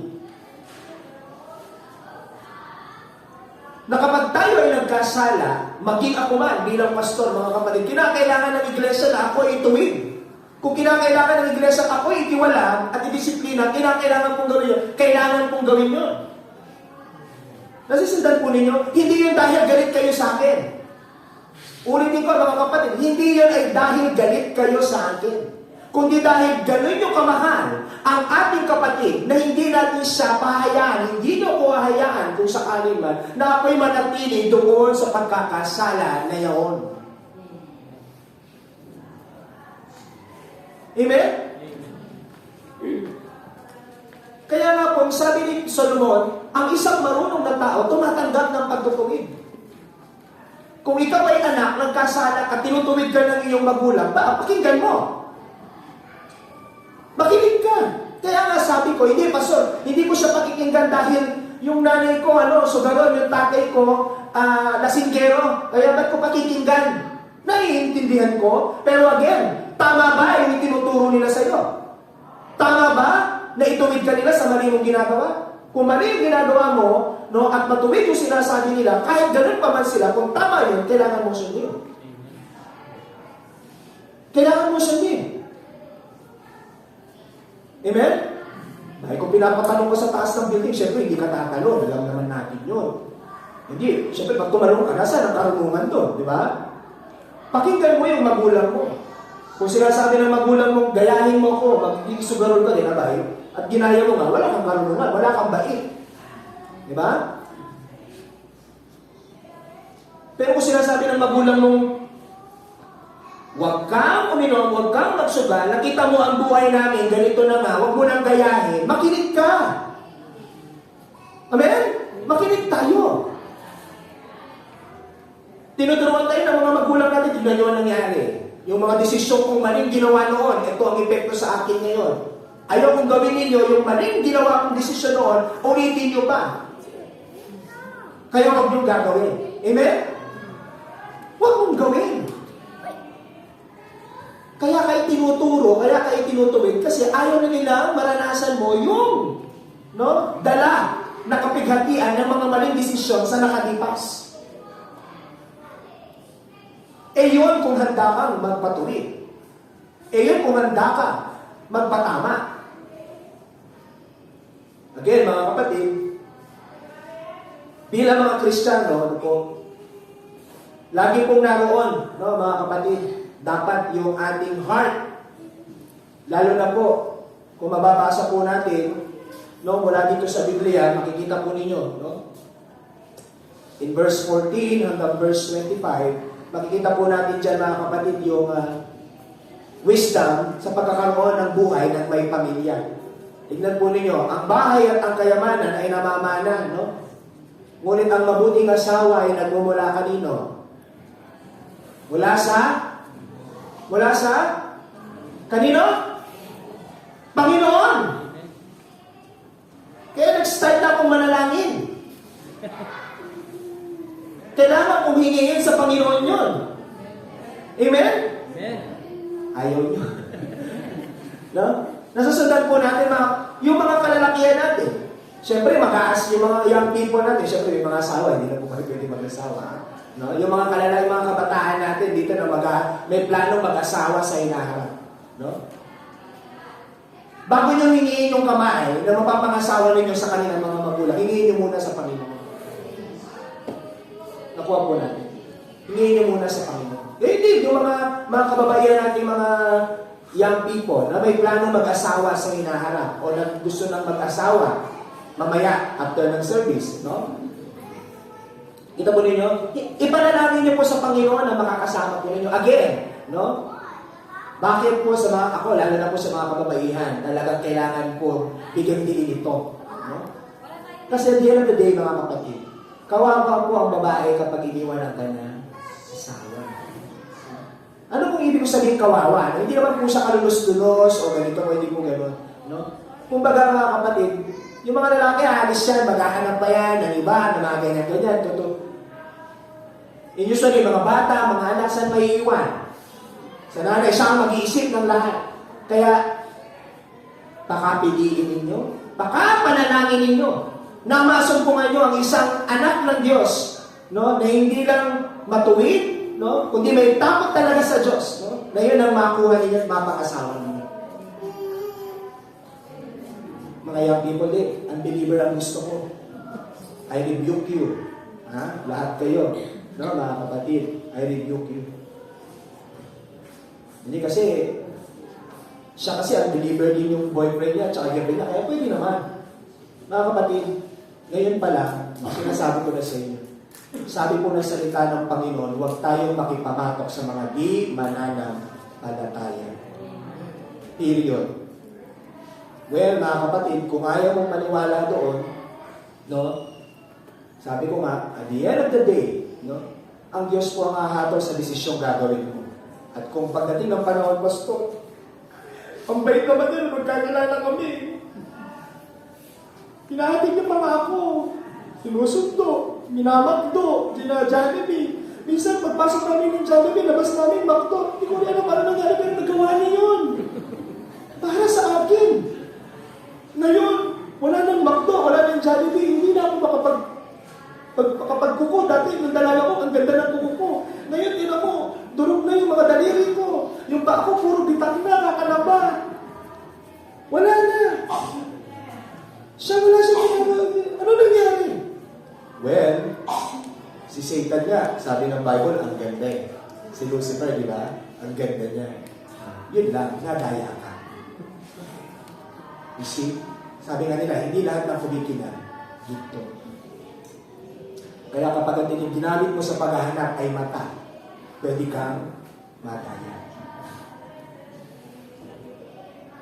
Na kapag tayo ay nagkasala, maging ako man bilang pastor, mga kapatid, kinakailangan ng iglesia na ako ay ituwid. Kung kinakailangan ng iglesia ako ay itiwala at idisiplina, kinakailangan pong gawin yun. Kailangan pong gawin yun. Nasisundan po ninyo, hindi yun dahil galit kayo sa akin. Ulitin ko, mga kapatid, hindi yun ay dahil galit kayo sa akin. Kundi dahil gano'n yung kamahal ang ating kapatid na hindi natin siya pahayaan, hindi nyo ko hahayaan kung sakaling man na ako'y manatili doon sa pagkakasala na yaon. Amen? Kaya nga po, sabi ni Solomon, ang isang marunong na tao tumatanggap ng pagtutuwid. Kung ikaw ay anak, nagkasala at tinutuwid ka ng iyong magulang, pakinggan mo. Makinig ka. Kaya nga sabi ko, hindi pastor, hindi ko siya pakikinggan dahil yung nanay ko, sugaron, yung tatay ko, lasinggero. Kaya ba't ko pakikinggan? Naiintindihan ko. Pero again, tama ba yung itinuturo nila sa'yo? Tama ba na ituwid ka nila sa mali mong ginagawa? Kung mali yung ginagawa mo, at matuwid yung sinasabi nila, kahit ganun pa man sila, kung tama yun, kailangan mo sundin. Kailangan mo sundin. Amen? Dahil kung pinapatanong ko sa taas ng building, syempre hindi ka tatalon. Alam naman natin yun. Hindi. Syempre pag tumalong ka, nasa ang karunungan doon, di ba? Pakinggan mo yung magulang mo. Kung sinasabi ng magulang mo, gayahin mo ko, magiging sugarol ka din, abay, at ginaya mo nga, wala kang karunungan, wala kang bait. Di ba? Pero kung sinasabi ng magulang mong, huwag kang uminom, huwag kang magsugal, nakita mo ang buhay namin, ganito na nga, huwag mo nang gayahin, makinig ka. Amen? Makinig tayo. Tinuturuan tayo ng mga magulang natin, tignan nyo ang nangyari. Yung mga desisyon kong maling ginawa noon, ito ang epekto sa akin ngayon. Ayaw kong gawin ninyo, yung maling ginawa kong desisyon noon, ulitin nyo pa. Kaya huwag nyo gagawin. Amen? Huwag mong gawin. Kaya kayo tinuturo, kaya kayo tinutuwid, kasi ayaw na nila maranasan mo yung dala na kapighatian ng mga maling desisyon sa nakalipas. Yun kung handa kang magpatuwid. Yun kung handa ka magpatama. Again, mga kapatid, bilang mga Kristiyano, lagi pong naroon, mga kapatid, dapat yung ating heart, lalo na po, kung mababasa po natin, mula dito sa Biblia, makikita po ninyo, in verse 14 hanggang verse 25, makikita po natin dyan, mga kapatid, yung wisdom sa pagkakaroon ng buhay ng may pamilya. Tignan po ninyo, ang bahay at ang kayamanan ay namamana, ngunit ang mabuting asawa ay nagmumula kanino? Mula sa kanino? Panginoon. Kaya nag-start na akong manalangin. Kailangan kong hingingin sa Panginoon yun. Amen? Amen. Ayaw nyo. Nasusundan po natin yung mga kalalakihan natin. Siyempre, yung mga young people natin, siyempre may mga asawa, hindi na po kayo pwede mag-asawa. Yung mga kalalaki, mga kabataan natin dito na may planong mag-asawa sa hinaharap. Bago nyo hingiin yung kamay na mapapangasawa ninyo sa kanilang mga magulang, hingiin nyo muna sa Panginoon. Nakuha po natin. Hingiin nyo muna sa Panginoon. Hindi, yung mga kababaihan natin, mga young people na may planong mag-asawa sa hinaharap o na gusto nang mag-asawa mamaya after ng service, Kita po ninyo? Ipanalangin niyo po sa Panginoon na makakasama po ninyo. Again, Bakit po sa mga ako, lalo na po sa mga kababaihan, talagang kailangan po bigyan din ito. Kasi at the end of the day, mga kapatid, kawawa po ang babae kapag iniwan ang kanyang asawa. Ano pong ibig ko sabihin kawawa? Hindi naman po siya kalulos-tulos o ganito o hindi po gano'n. Kumbaga mga kapatid, yung mga lalaki, halos yan, maghahanap pa yan, ng iba, ng mga ganyan-ganyan, totoo. Usually, mga bata, mga anak, saan may iwan? Sa nanay, siya ang mag-iisip ng lahat. Kaya, baka piliin ninyo, baka panalangin ninyo, na masumpungan nyo ang isang anak ng Diyos, na hindi lang matuwid, kundi may takot talaga sa Diyos, na yun ang makuha ninyo at mapakasawa ninyo. Mga young people din, unbeliever ang gusto ko. I rebuke you. Lahat kayo. Mga kapatid, I rebuke you. Hindi kasi, siya kasi unbeliever din yung boyfriend niya at saka girlfriend niya, kaya pwede naman. Mga kapatid, ngayon pala, sinasabi ko na sa inyo, sabi po ng salita ng Panginoon, huwag tayong makipamatok sa mga di mananampalataya. Period. Well, mga kapatid, kung ayaw mong maniwala doon, sabi ko nga, at the end of the day, ang Diyos po ang hahatol sa desisyong gagawin mo. At kung pagdating ng panahon, Pastor, Ang bait naman yun, magkakilala kami. Hinahatid niya pa nga ako. Sinusundo, minamakdo, Jollibee. Minsan, pagpasok namin ng Jollibee, labas namin, makdo. Hindi ko rin alam paano nangyari, pero nagawa niya yun. Para sa akin. Ngayon, wala nang makdo, wala nang Jollibee. Hindi na ako makapagkuko. Dati, nung dalaga ko, ang ganda ng kuko ko. Ngayon, tina mo, durog na yung mga daliri ko. Yung paa ko, puro bitak na, kakalaba. Wala na. Wala siya ginagawa. Ano nangyari? Well, si Satan nga, sabi ng Bible, ang ganda eh. Si Lucifer, di ba? Ang ganda niya. Yun lang, nadaya ka. You see? Sabi nga nila, hindi lahat ng kumikilan. Dito. Kaya kapag ang ginamit mo sa paghahanap ay mata, pwede kang madaya.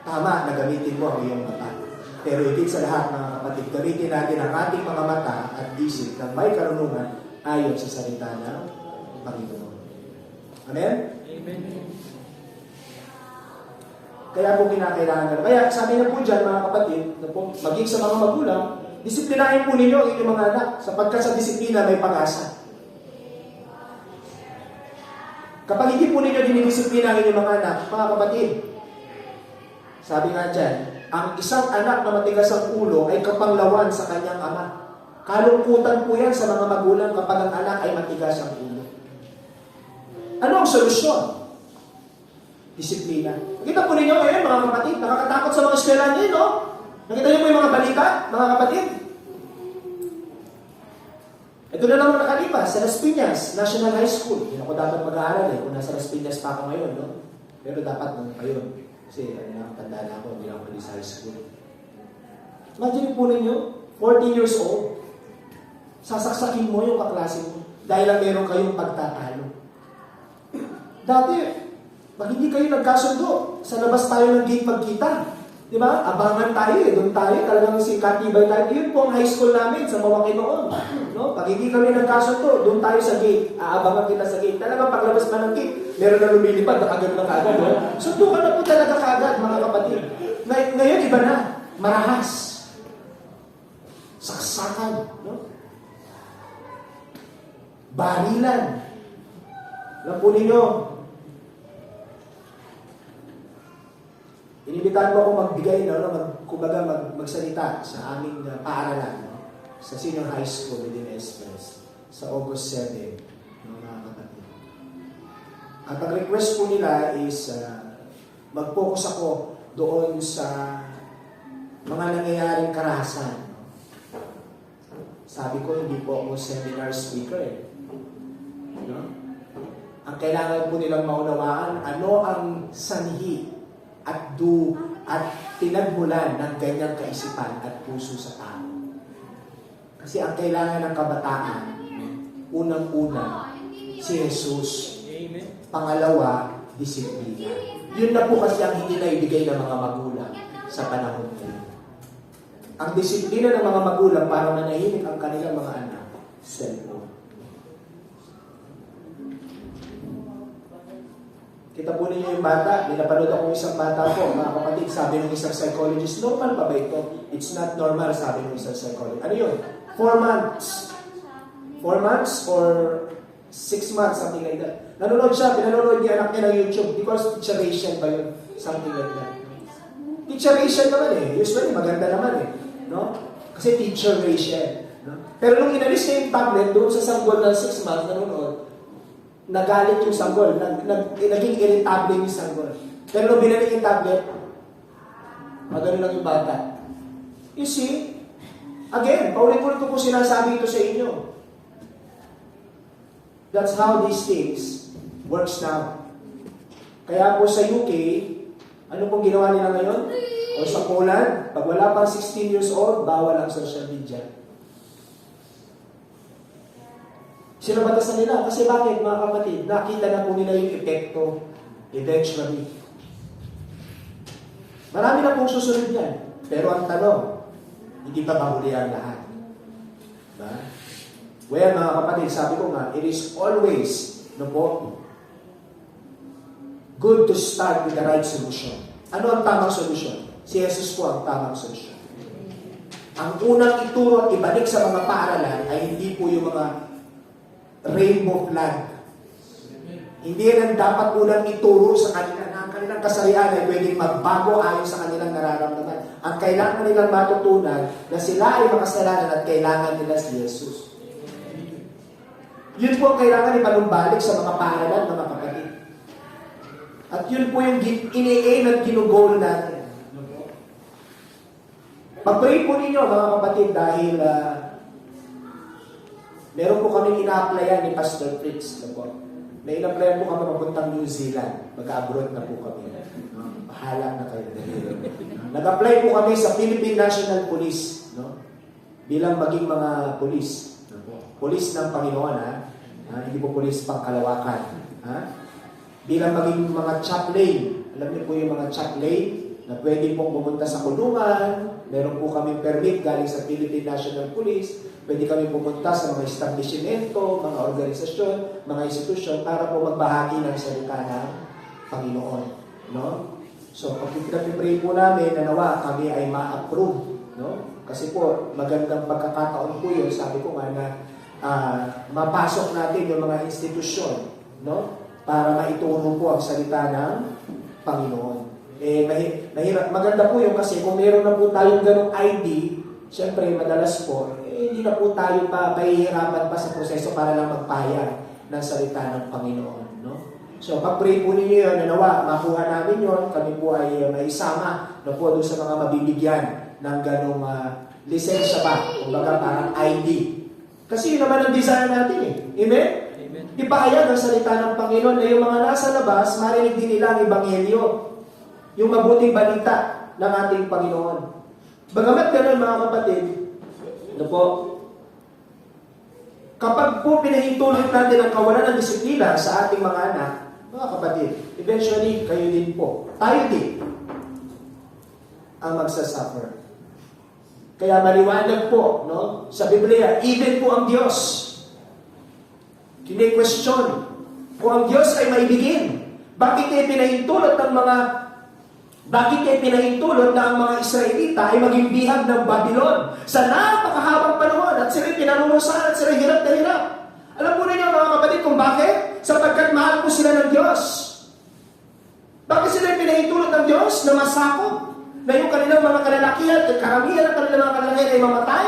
Tama na gamitin mo ang iyong mata. Pero higit sa lahat, mga kapatid, gamitin natin ang ating mga mata at isip na may karunungan ayon sa salita ng Panginoon. Amen? Amen. Kaya po kinakailangan. Kaya sabi na po dyan, mga kapatid, na po, maging sa mga magulang, disiplinahin po ninyo ang inyong mga anak sapagkat sa disiplina may pag-asa. Kapag hindi po ninyo dinidisiplina ang inyong mga anak, mga kapatid, sabi nga dyan, ang isang anak na matigas ang ulo ay kapanglawan sa kanyang ama. Kalungkutan po yan sa mga magulang kapag ang anak ay matigas ang ulo. Ano ang solusyon? Disiplina. Nakita po ninyo ngayon, mga kapatid, nakakatakot sa mga eskwela niyo, no? Nakita niyo po yung mga balita, mga kapatid? Ito na naman nakalipas sa Las Piñas National High School. Hindi ako dapat mag-aaral kung nasa Las Piñas pa ako ngayon, no? Pero dapat nung ngayon. Kasi tanda na ako, hindi ako sa high school. Imagine po ninyo, 14 years old, sasaksakin mo yung kaklase mo dahil lang meron kayong pagtatalo. Dati, pag hindi kayo nagkasundo, sa labas tayo ng gate magkita. Di ba? Abangan tayo doon tayo, talagang si Katibay tayo. Yun po ang high school namin sa Mawaki noon. No? Pag hindi kami nagkasundo, doon tayo sa gate. Aabangan kita sa gate. Talagang paglabas pa ng gate, meron na lumilipad, nakagano na kaagad. No? Sundo ka na po talaga kaagad, mga kapatid. Ngayon, iba na. Marahas. Saksakan. No? Barilan. Alam po ninyo, inibitahan mo ako magbigay, magsalita sa aming paaralan, no? Sa senior high school within Express, sa August 7, mga kapatid. At ang request po nila is mag-focus ako doon sa mga nangyayaring karahasan. No? Sabi ko, hindi po ako seminar speaker. No? Ang kailangan po nilang maunawaan, ano ang sanhi at pinagmulan ng ganyang kaisipan at puso sa tao. Kasi ang kailangan ng kabataan, unang-una, si Jesus. Amen. Pangalawa, disiplina. Yun na po kasi ang hindi na ibigay ng mga magulang sa panahon ngayon. Ang disiplina ng mga magulang para manahimik ang kanilang mga anak, cellphone. Kita po ninyo yung bata, ninapanood ako isang bata po, mga kapatid, sabi ng isang psychologist, normal pa ba ito? It's not normal, sabi ng isang psychologist. Ano yun? 4 months. 4 months or 6 months, something like that. Nanonood siya, pinanonood niya anak niya ng YouTube because teacheration ba yun? Something like that. Teacheration naman usually maganda naman no? Kasi teacheration. No? Pero nung inalis niya yung tablet doon sa sanggol ng 6 months, nanonood, nagalit yung sanggol, naging irritable yung sanggol. Pero nung binalik yung tablet, magano lang yung bata. You see, again, paulit-ulit ko po sinasabi ito sa inyo. That's how these things works now. Kaya po sa UK, ano pong ginawa nila ngayon? O sa Poland, pag wala pang 16 years old, bawal ang social media. Sinabatasan nila. Kasi bakit, mga kapatid? Nakita na po nila yung epekto eventually. Marami na pong susunod yan. Pero ang tanong, hindi pa mahuli ang lahat. Diba? Well, mga kapatid, sabi ko nga, it is always, good to start with the right solution. Ano ang tamang solusyon? Si Jesus po ang tamang solusyon. Ang unang ituro at ibalik sa mga paaralan ay hindi po yung mga rainbow flag. Hindi yan ang dapat unang ituro sa kanila na ang kanilang kasarian ay pwedeng magbago ayon sa kanilang nararamdaman. Ang kailangan nilang matutunan na sila ay makasalanan at kailangan nila si Jesus. Yun po ang kailangan ipanumbalik sa mga paaralan, mga kapatid. At yun po yung ini-aim at ginugol natin. Pag-pray po ninyo, mga kapatid, dahil meron po kami ina-applyan ni Pastor Fritz. May ina-applyan po kami mapuntang New Zealand. Mag-abroad na po kami. Bahala na kayo. Nag-apply po kami sa Philippine National Police. No? Bilang maging mga police. Police ng Panginoon, ha? Hindi po police pang kalawakan. Ha? Bilang maging mga chaplain. Alam niyo po yung mga chaplain na pwede pong pumunta sa kulungan. Meron po kami permit galing sa Philippine National Police. Pwede kami pumunta sa mga establishmento, mga organisasyon, mga institusyon para po magbahagi ng salita ng Panginoon. No? So, pag pinag-pray po namin na nawa kami ay ma-approve. No? Kasi po, magandang pagkakataon po yun. Sabi ko nga na mapasok natin yung mga institusyon, no? Para maituro po ang salita ng Panginoon. Mahirap. Maganda po yun kasi kung meron na po tayong ganong ID, syempre madalas po, hindi na po tayo mahihirapan pa sa proseso para lang magpahayag ng salita ng Panginoon, no? So, pag-pray po ninyo yun, na nawa, makuha namin yun, kami po ay maisama na po doon sa mga mabibigyan ng ganong lisensya pa, kumbaga parang ID. Kasi yun naman ang desire natin eh. Amen? Amen. Ipahayag ang salita ng Panginoon na yung mga nasa labas, marinig din nila ang Ebanghelyo. Yung mabuting balita ng ating Panginoon. Bagamat ganun mga kapatid, ano po, kapag po pinahintulot natin ang kawalan ng disiplina sa ating mga anak, mga kapatid, eventually, kayo din po, tayo din, ang magsasuffer. Kaya maliwanag po, no, sa Biblia, even po ang Diyos, kine-question, kung ang Diyos ay maibigin, bakit kayo pinahintulot na ang mga Israelita ay maging bihag ng Babylon sa napakahabang panahon at sila'y pinanunusan at sila'y hirap na hirap? Alam po ninyo mga kapatid kung bakit? Sapagkat mahal po sila ng Diyos. Bakit sila'y pinahintulot ng Diyos na masakop? Na yung kanilang mga kalalakihan at karamihan ng kanilang mga kalalakihan ay mamatay?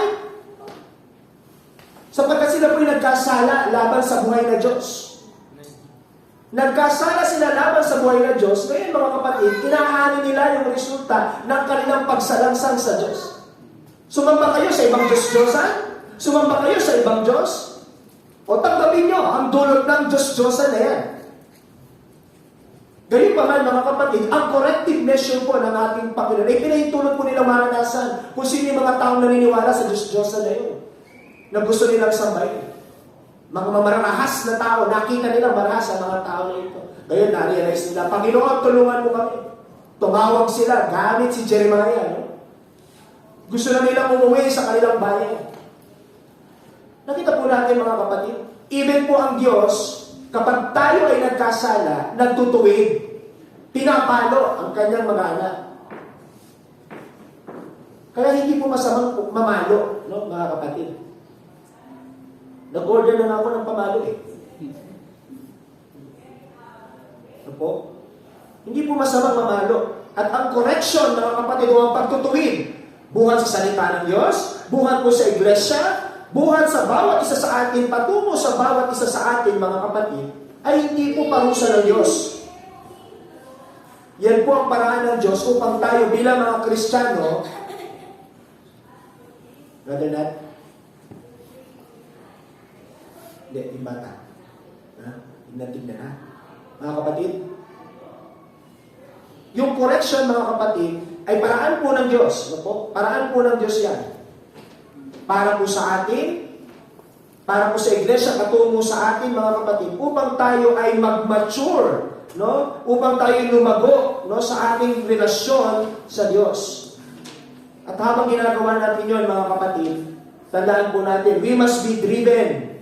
Sapagkat sila po'y nagkasala laban sa buhay na Diyos. Nagkasala sila laban sa buhay na Diyos, ngayon mga kapatid, inaani nila yung resulta ng kanilang pagsalangsang sa Diyos. Sumamba kayo sa ibang Diyos-Diyosan? Sumamba kayo sa ibang Diyos? O tanggapin nyo ang dulot ng Diyos-Diyosan na yan. Ganyan pa man mga kapatid, ang corrective measure po ng ating Panginoon ay pinahintulot po nilang maranasan kung sino yung mga taong naniniwala sa Diyos-Diyosan na yun, na gusto nilang sambahin. Mga marahas na tao, nakita nilang marahas ang mga tao na ito. Ngayon, na-realize nila, Panginoon, tulungan mo kami. Tumawag sila, gamit si Jeremiah. No? Gusto na nilang umuwi sa kanilang bayan. Nakita po natin mga kapatid, even po ang Diyos, kapag tayo ay nagkasala, nagtutuwid, pinapalo ang kanyang mga anak. Kaya hindi po masamang mamalo, no, mga kapatid. Nag-order na ako ng pamalo eh. Ano po? Hindi po masamang mamalo. At ang correction, mga kapatid, o ang pagtutuwid, buhat sa salita ng Diyos, buhat po sa iglesia, buhat sa bawat isa sa atin, patungo sa bawat isa sa atin, mga kapatid, ay hindi po parusa ng Diyos. Yan po ang paraan ng Diyos upang tayo bilang mga Kristiyano, rather not, hindi, yung bata. Tignan ha? Mga kapatid, yung correction, mga kapatid, ay paraan po ng Diyos. No po? Paraan po ng Diyos yan. Para po sa atin, para po sa iglesia, katungo sa atin, mga kapatid, upang tayo ay mag-mature, no? Upang tayo lumago, no, sa ating relasyon sa Diyos. At habang ginagawa natin yon, mga kapatid, tandaan po natin, we must be driven.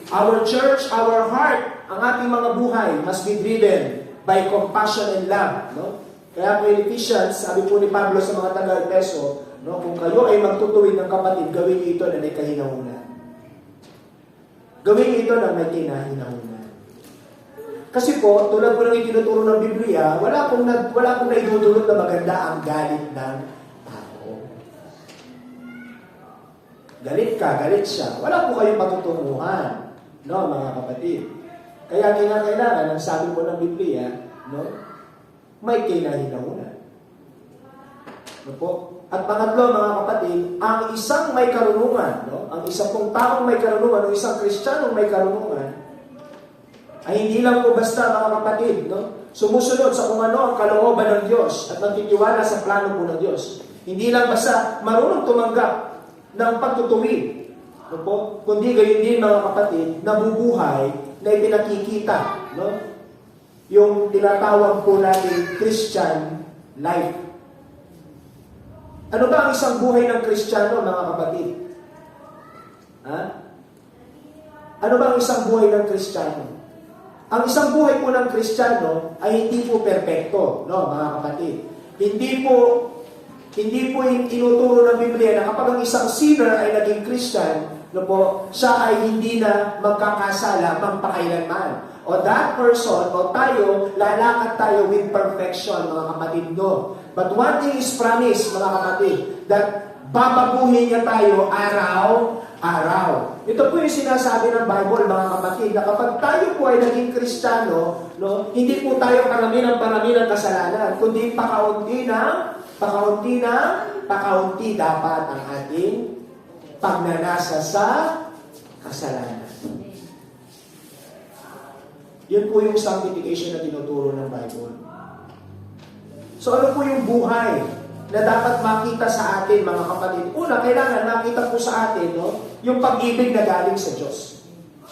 Our church, our heart, ang ating mga buhay must be driven by compassion and love, no? Kaya po in Ephesians, sabi po ni Pablo sa mga taga-Efeso, no, kung kayo ay magtutuwid ng kapatid, gawin niyo ito na may kahinahunan. Gawin niyo ito na may kahinahunan. Kasi po, tulad po ng itinuturo ng Biblia, wala pong naidudulot na maganda ang galit ng tao. Galit ka, galit siya. Wala po kayong patutunguhan, no, mga kapatid. Kaya kailangan, ang sabi po ng Biblia, no, may kinahinahunan. No po? At pangatlo, mga kapatid, ang isang may karunungan, no, ang isang pong taong may karunungan, o isang Kristiyanong may karunungan, ay hindi lang po basta, mga kapatid, no, sumusunod sa kung ano ang kalooban ng Diyos at nagtitiwala sa plano po ng Diyos. Hindi lang basta marunong tumanggap ng pagtutuwid, no po, kundi gayon din, mga kapatid, nabubuhay na ipinakikita, no, yung tinatawag po natin Christian life. Ano ba ang isang buhay ng Kristiyano, mga kapatid? Ha? Ano ba ang isang buhay ng Kristiyano? Ang isang buhay po ng Kristiyano ay hindi po perpekto, no, mga kapatid. Hindi po inuturo ng Biblia na kapag ang isang sinner ay naging Christian, no po, siya ay hindi na magkakasala magpakailanman. O that person, o tayo, lalakad tayo with perfection, mga kapatid, no. But one thing is promised, mga kapatid, that babaguhin niya tayo araw-araw. Ito po yung sinasabi ng Bible, mga kapatid, na kapag tayo po ay naging Kristiyano, no, hindi po tayo parami ng kasalanan, kundi pakaunti dapat ang ating pagnanasa sa kasalanan. Yun po yung sanctification na tinuturo ng Bible. So ano po yung buhay na dapat makita sa atin, mga kapatid? Una, kailangan makita po sa atin, no, yung pag-ibig na galing sa Diyos.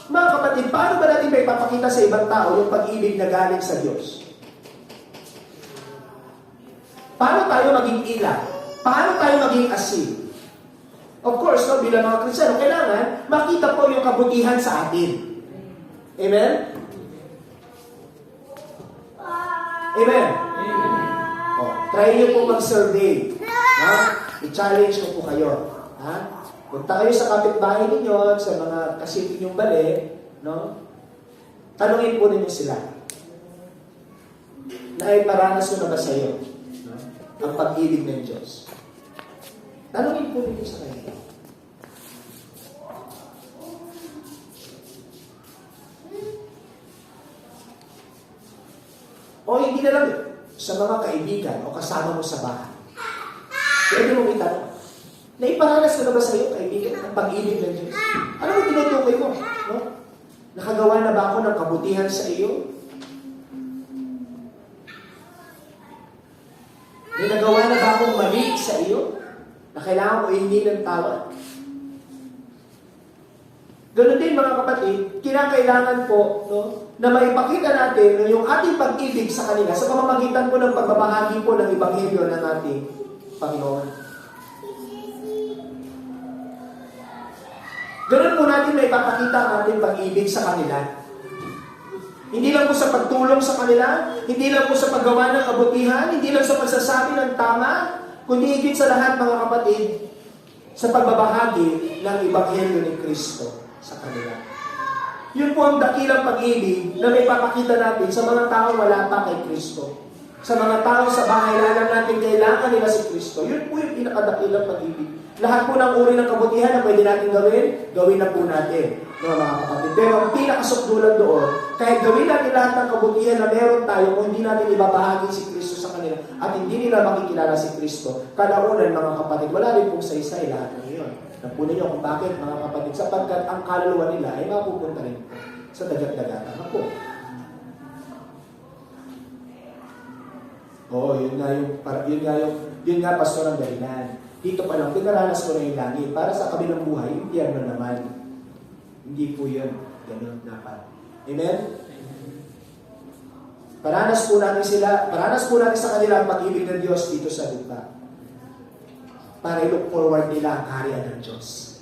Mga kapatid, paano ba natin may papakita sa ibang tao yung pag-ibig na galing sa Diyos? Paano tayo maging ilang? Paano tayo maging asin? Of course, no, bilang mga Kristiyano, kailangan makita po yung kabutihan sa atin. Amen? Amen? Oh, try niyo po mag-survey. No? I-challenge ko po kayo. Ha? Punta kayo sa kapitbahay ninyo, sa mga kasipin yung bali, no? Tanungin po ninyo sila. Naiparanas ko na ba sa iyo, no, ang pag-ibig ng Diyos? Tanungin po ninyo sa kanila. O hindi na lang sa mga kaibigan o kasama mo sa bahay. Pwede mong itanong, naiparanas ko na ba sa iyo, kaibigan, ang pag-ibig ng Diyos? Ano mo tinutukoy mo? No? Nakagawa na ba ako ng kabutihan sa iyo? May nagawa na ba akong mali sa iyo? Na kailangan ko hindi ng tawad? Ganun din, mga kapatid, kinakailangan po, no, na maipakita natin, no, yung ating pag-ibig sa kanila sa pamamagitan po ng pagbabahagi po ng Ebanghelyo ng ating Panginoon. Ganun po natin maipapakita ang ating pag-ibig sa kanila. Hindi lang po sa pagtulong sa kanila, hindi lang po sa paggawa ng kabutihan, hindi lang sa pagsasabi ng tama, kundi higit sa lahat, mga kapatid, sa pagbabahagi ng Ebanghelyo ni Kristo sa kanila. Yun po ang dakilang pag-ibig na may papakita natin sa mga tao wala pa kay Kristo. Sa mga tao sa bahay lang natin kailangan nila si Kristo. Yun po yung pinakadakilang pag-ibig. Lahat po ng uri ng kabutihan na pwede natin gawin na po natin. No, mga kapatid. Pero ang pinakasukdulan doon, kahit gawin natin lahat ng kabutihan na meron tayo, kung hindi natin ibabahagi si Kristo sa kanila at hindi nila makikilala si Kristo, kalaunan, mga kapatid, wala rin pong saysay lahat ng iyon. Napunin niyo kung bakit, mga kapatid, sapagkat ang kaluluwa nila ay mapupunta rin po sa dagat-dagatan na po. Oo, yun nga pastor ang dahilan. Dito pa lang, pinaranas ko na yung langit. Para sa kabilang buhay, impyerno naman. Hindi po yun. Ganun dapat. Amen? Paranas po natin sa kanila ang pag-ibig ng Diyos dito sa lupa. Para i-look forward nila ang kaharian ng Diyos.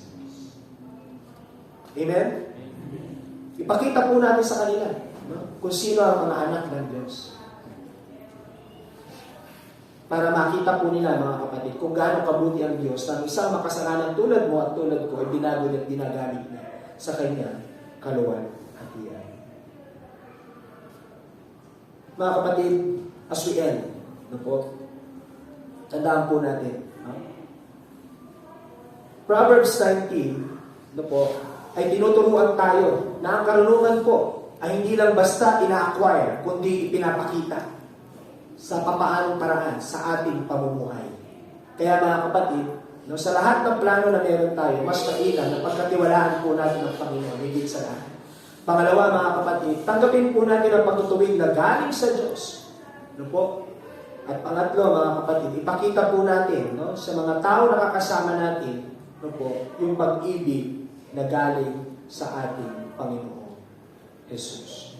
Amen? Ipakita po natin sa kanila, no, kung sino ang mga anak ng Diyos. para makita po nila, mga kapatid, kung gaano kabuti ang Diyos na ang isang makasalanan tulad mo at tulad ko ay binago at ginagamit niya sa kanya kaluwan at iyan. Mga kapatid, as we end, tandaan po natin, Proverbs 19, ay tinuturuan tayo na ang karunungan po ay hindi lang basta ina-acquire, kundi ipinapakita sa papaanong paraan sa ating pamumuhay. Kaya mga kapatid, sa lahat ng plano na meron tayo, mas mainam na pagkatiwalaan po natin ang Panginoon, higit sa lahat. Pangalawa, mga kapatid, tanggapin po natin ang pagtutuwid na galing sa Diyos. At pangatlo, mga kapatid, ipakita po natin sa mga tao na kakasama natin yung pag-ibig na galing sa ating Panginoon Jesus.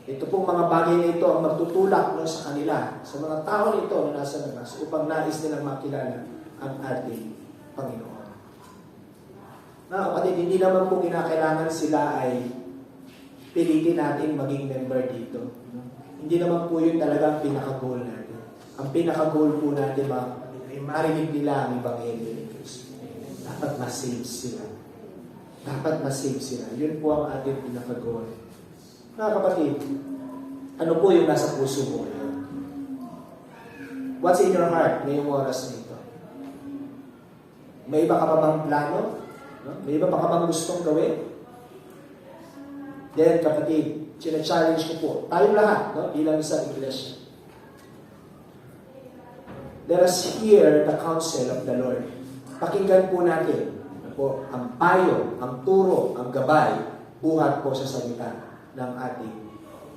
Ito pong mga bagay na ito ang magtutulak sa kanila, sa mga tao nito na nasa labas, upang nais nilang makilala ang ating Panginoon. Mga kapatid, hindi naman po kinakailangan sila ay pilitin natin maging member dito. Hindi naman po yun talaga ang pinaka-goal natin. Ang pinaka-goal po natin, mga kapatid, ay marinig nila ang Ebanghelyo ni Kristo. Dapat ma-save sila. Dapat ma-save sila. Yun po ang ating pinaka-goal. Mga kapatid, ano po yung nasa puso mo ngayon? What's in your heart ngayong oras na ito? May iba ka pa bang plano? May iba pa ka bang gustong gawin? Then, kapatid, challenge ko po, tayong lahat, bilang isang iglesia. Let us hear the counsel of the Lord. Pakinggan po natin ang payo, ang turo, ang gabay, buhat po sa salita ng ating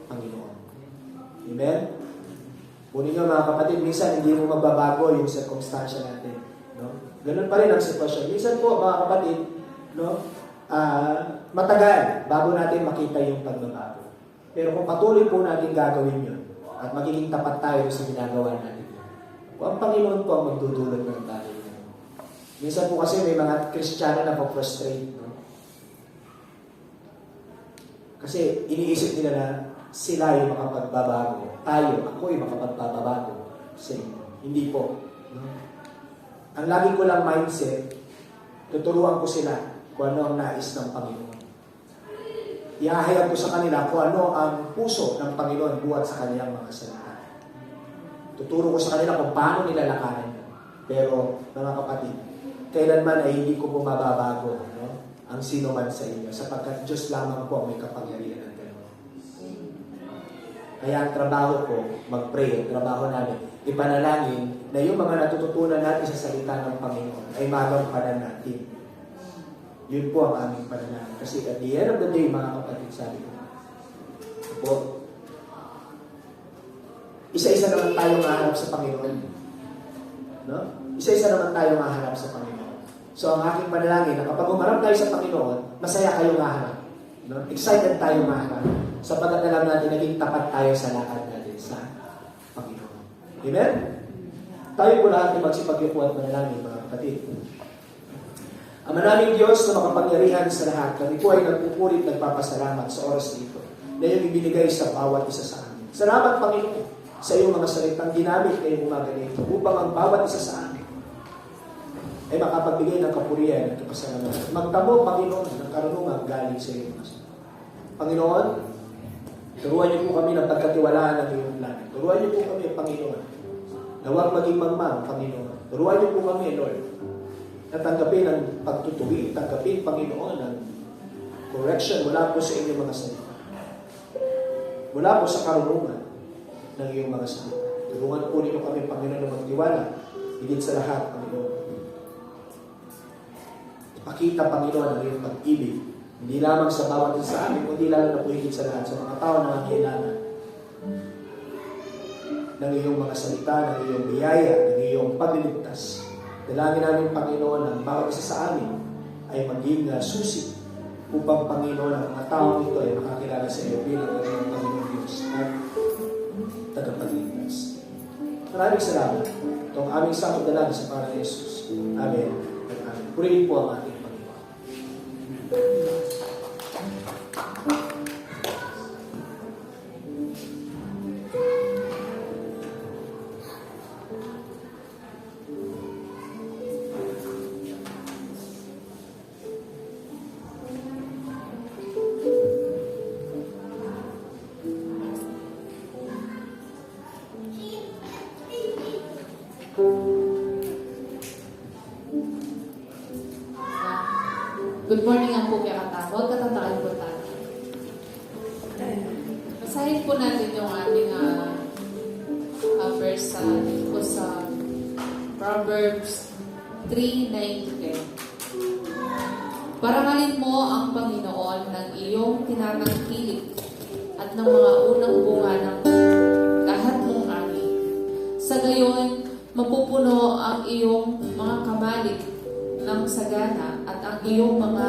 Panginoon. Amen? Kunin nyo mga kapatid, minsan hindi mo magbabago yung circumstansya natin. Ganun pa rin ang sitwasyon. Minsan po mga kapatid, matagal bago natin makita yung pagbabago. Pero kung patuloy po natin gagawin yun at magiging tapat tayo sa ginagawa natin, ang Panginoon po ang magdudulot ng bagay. Minsan po kasi may mga Kristiyano na frustrate. Kasi iniisip nila na sila yung makapagbabago. Tayo, ako yung makapagbabago. Kasi hindi po. Ang lagi ko lang mindset, tuturuan ko sila kung ano ang nais ng Panginoon. Ihahayag ko sa kanila kung ano ang puso ng Panginoon buhat sa kanilang mga salita. Tuturo ko sa kanila kung paano nila lakaran yun. Pero, mga kapatid, kailanman ay hindi ko bumababago ang sino man sa inyo, sapagkat Diyos lamang po ang may kapangyarihan ng gano'n. Kaya ang trabaho ko, mag-pray, ang trabaho namin, ipanalangin na yung mga natututunan natin sa salita ng Panginoon ay magampanan natin. Yun po ang aming panalangin. Kasi at the end of the day, mga kapatid, sabi ko, isa-isa naman tayo mahanap sa Panginoon. Isa-isa naman tayo mahanap sa Panginoon. So, ang aking panalangin na kapag umarap tayo sa Panginoon, masaya kayo mahanap. Excited tayo mahanap. Sapagkat alam natin, naging tapat tayo sa lakad natin sa Panginoon. Amen? Tayo po lahat ay magsipag-yuko at manalangin, mga kapatid. Ang manaming Diyos na makapangyarihan sa lahat, kami po ay nagpupurit, nagpapasalamat sa oras dito na yung ibinigay sa bawat isa sa amin. Salamat, Panginoon, sa iyong mga salitang ginamit ngayong umaga nito upang ang bawat isa sa amin ay makapagbigay ng kapurihan at kapasalamatan. Magtamo, Panginoon, ng karunungan galing sa iyong mga salita. Panginoon, turuan niyo po kami ng pagkatiwalaan ng iyong plano. Turuan niyo po kami, Panginoon, na huwag maging mangmang, Panginoon. Turuan niyo po kami, Lord, na tanggapin ang pagtutuwi, tanggapin, Panginoon, ang correction mula po sa inyong mga salita. Mula po sa karunungan ng iyong mga salita. Tulungan po ninyo kami, Panginoon, na magtiwala, higit sa lahat, Panginoon. Ipakita, Panginoon, ang iyong pag-ibig, hindi lamang sa bawat isa sa amin, kundi lalo na po higit sa lahat, sa mga tao na nangangailangan ng iyong mga salita, ng iyong biyaya, ng iyong pagliligtas. Dalangin namin, Panginoon, ang bawat isa sa amin ay maging susi upang, Panginoon, ang mga tao nito ay makakilala sa iyo bilang ang Panginoon Diyos at tagapagligtas. Maraming salamat. Itong aming sakot dalangin sa pangalan ni Jesus. Amen. Amen. Purihin po ang ating Panginoon. Good morning ang po kaya katapos. Katataan po tayo. Basahin po natin yung ating verse po sa Proverbs 3:9-10. Parangalin mo ang Panginoon ng iyong tinatangkilik at ng mga unang bunga ng lahat mong ani. Sa gayon, mapupuno ang iyong mga kamalik ng sagana at ang iyong mga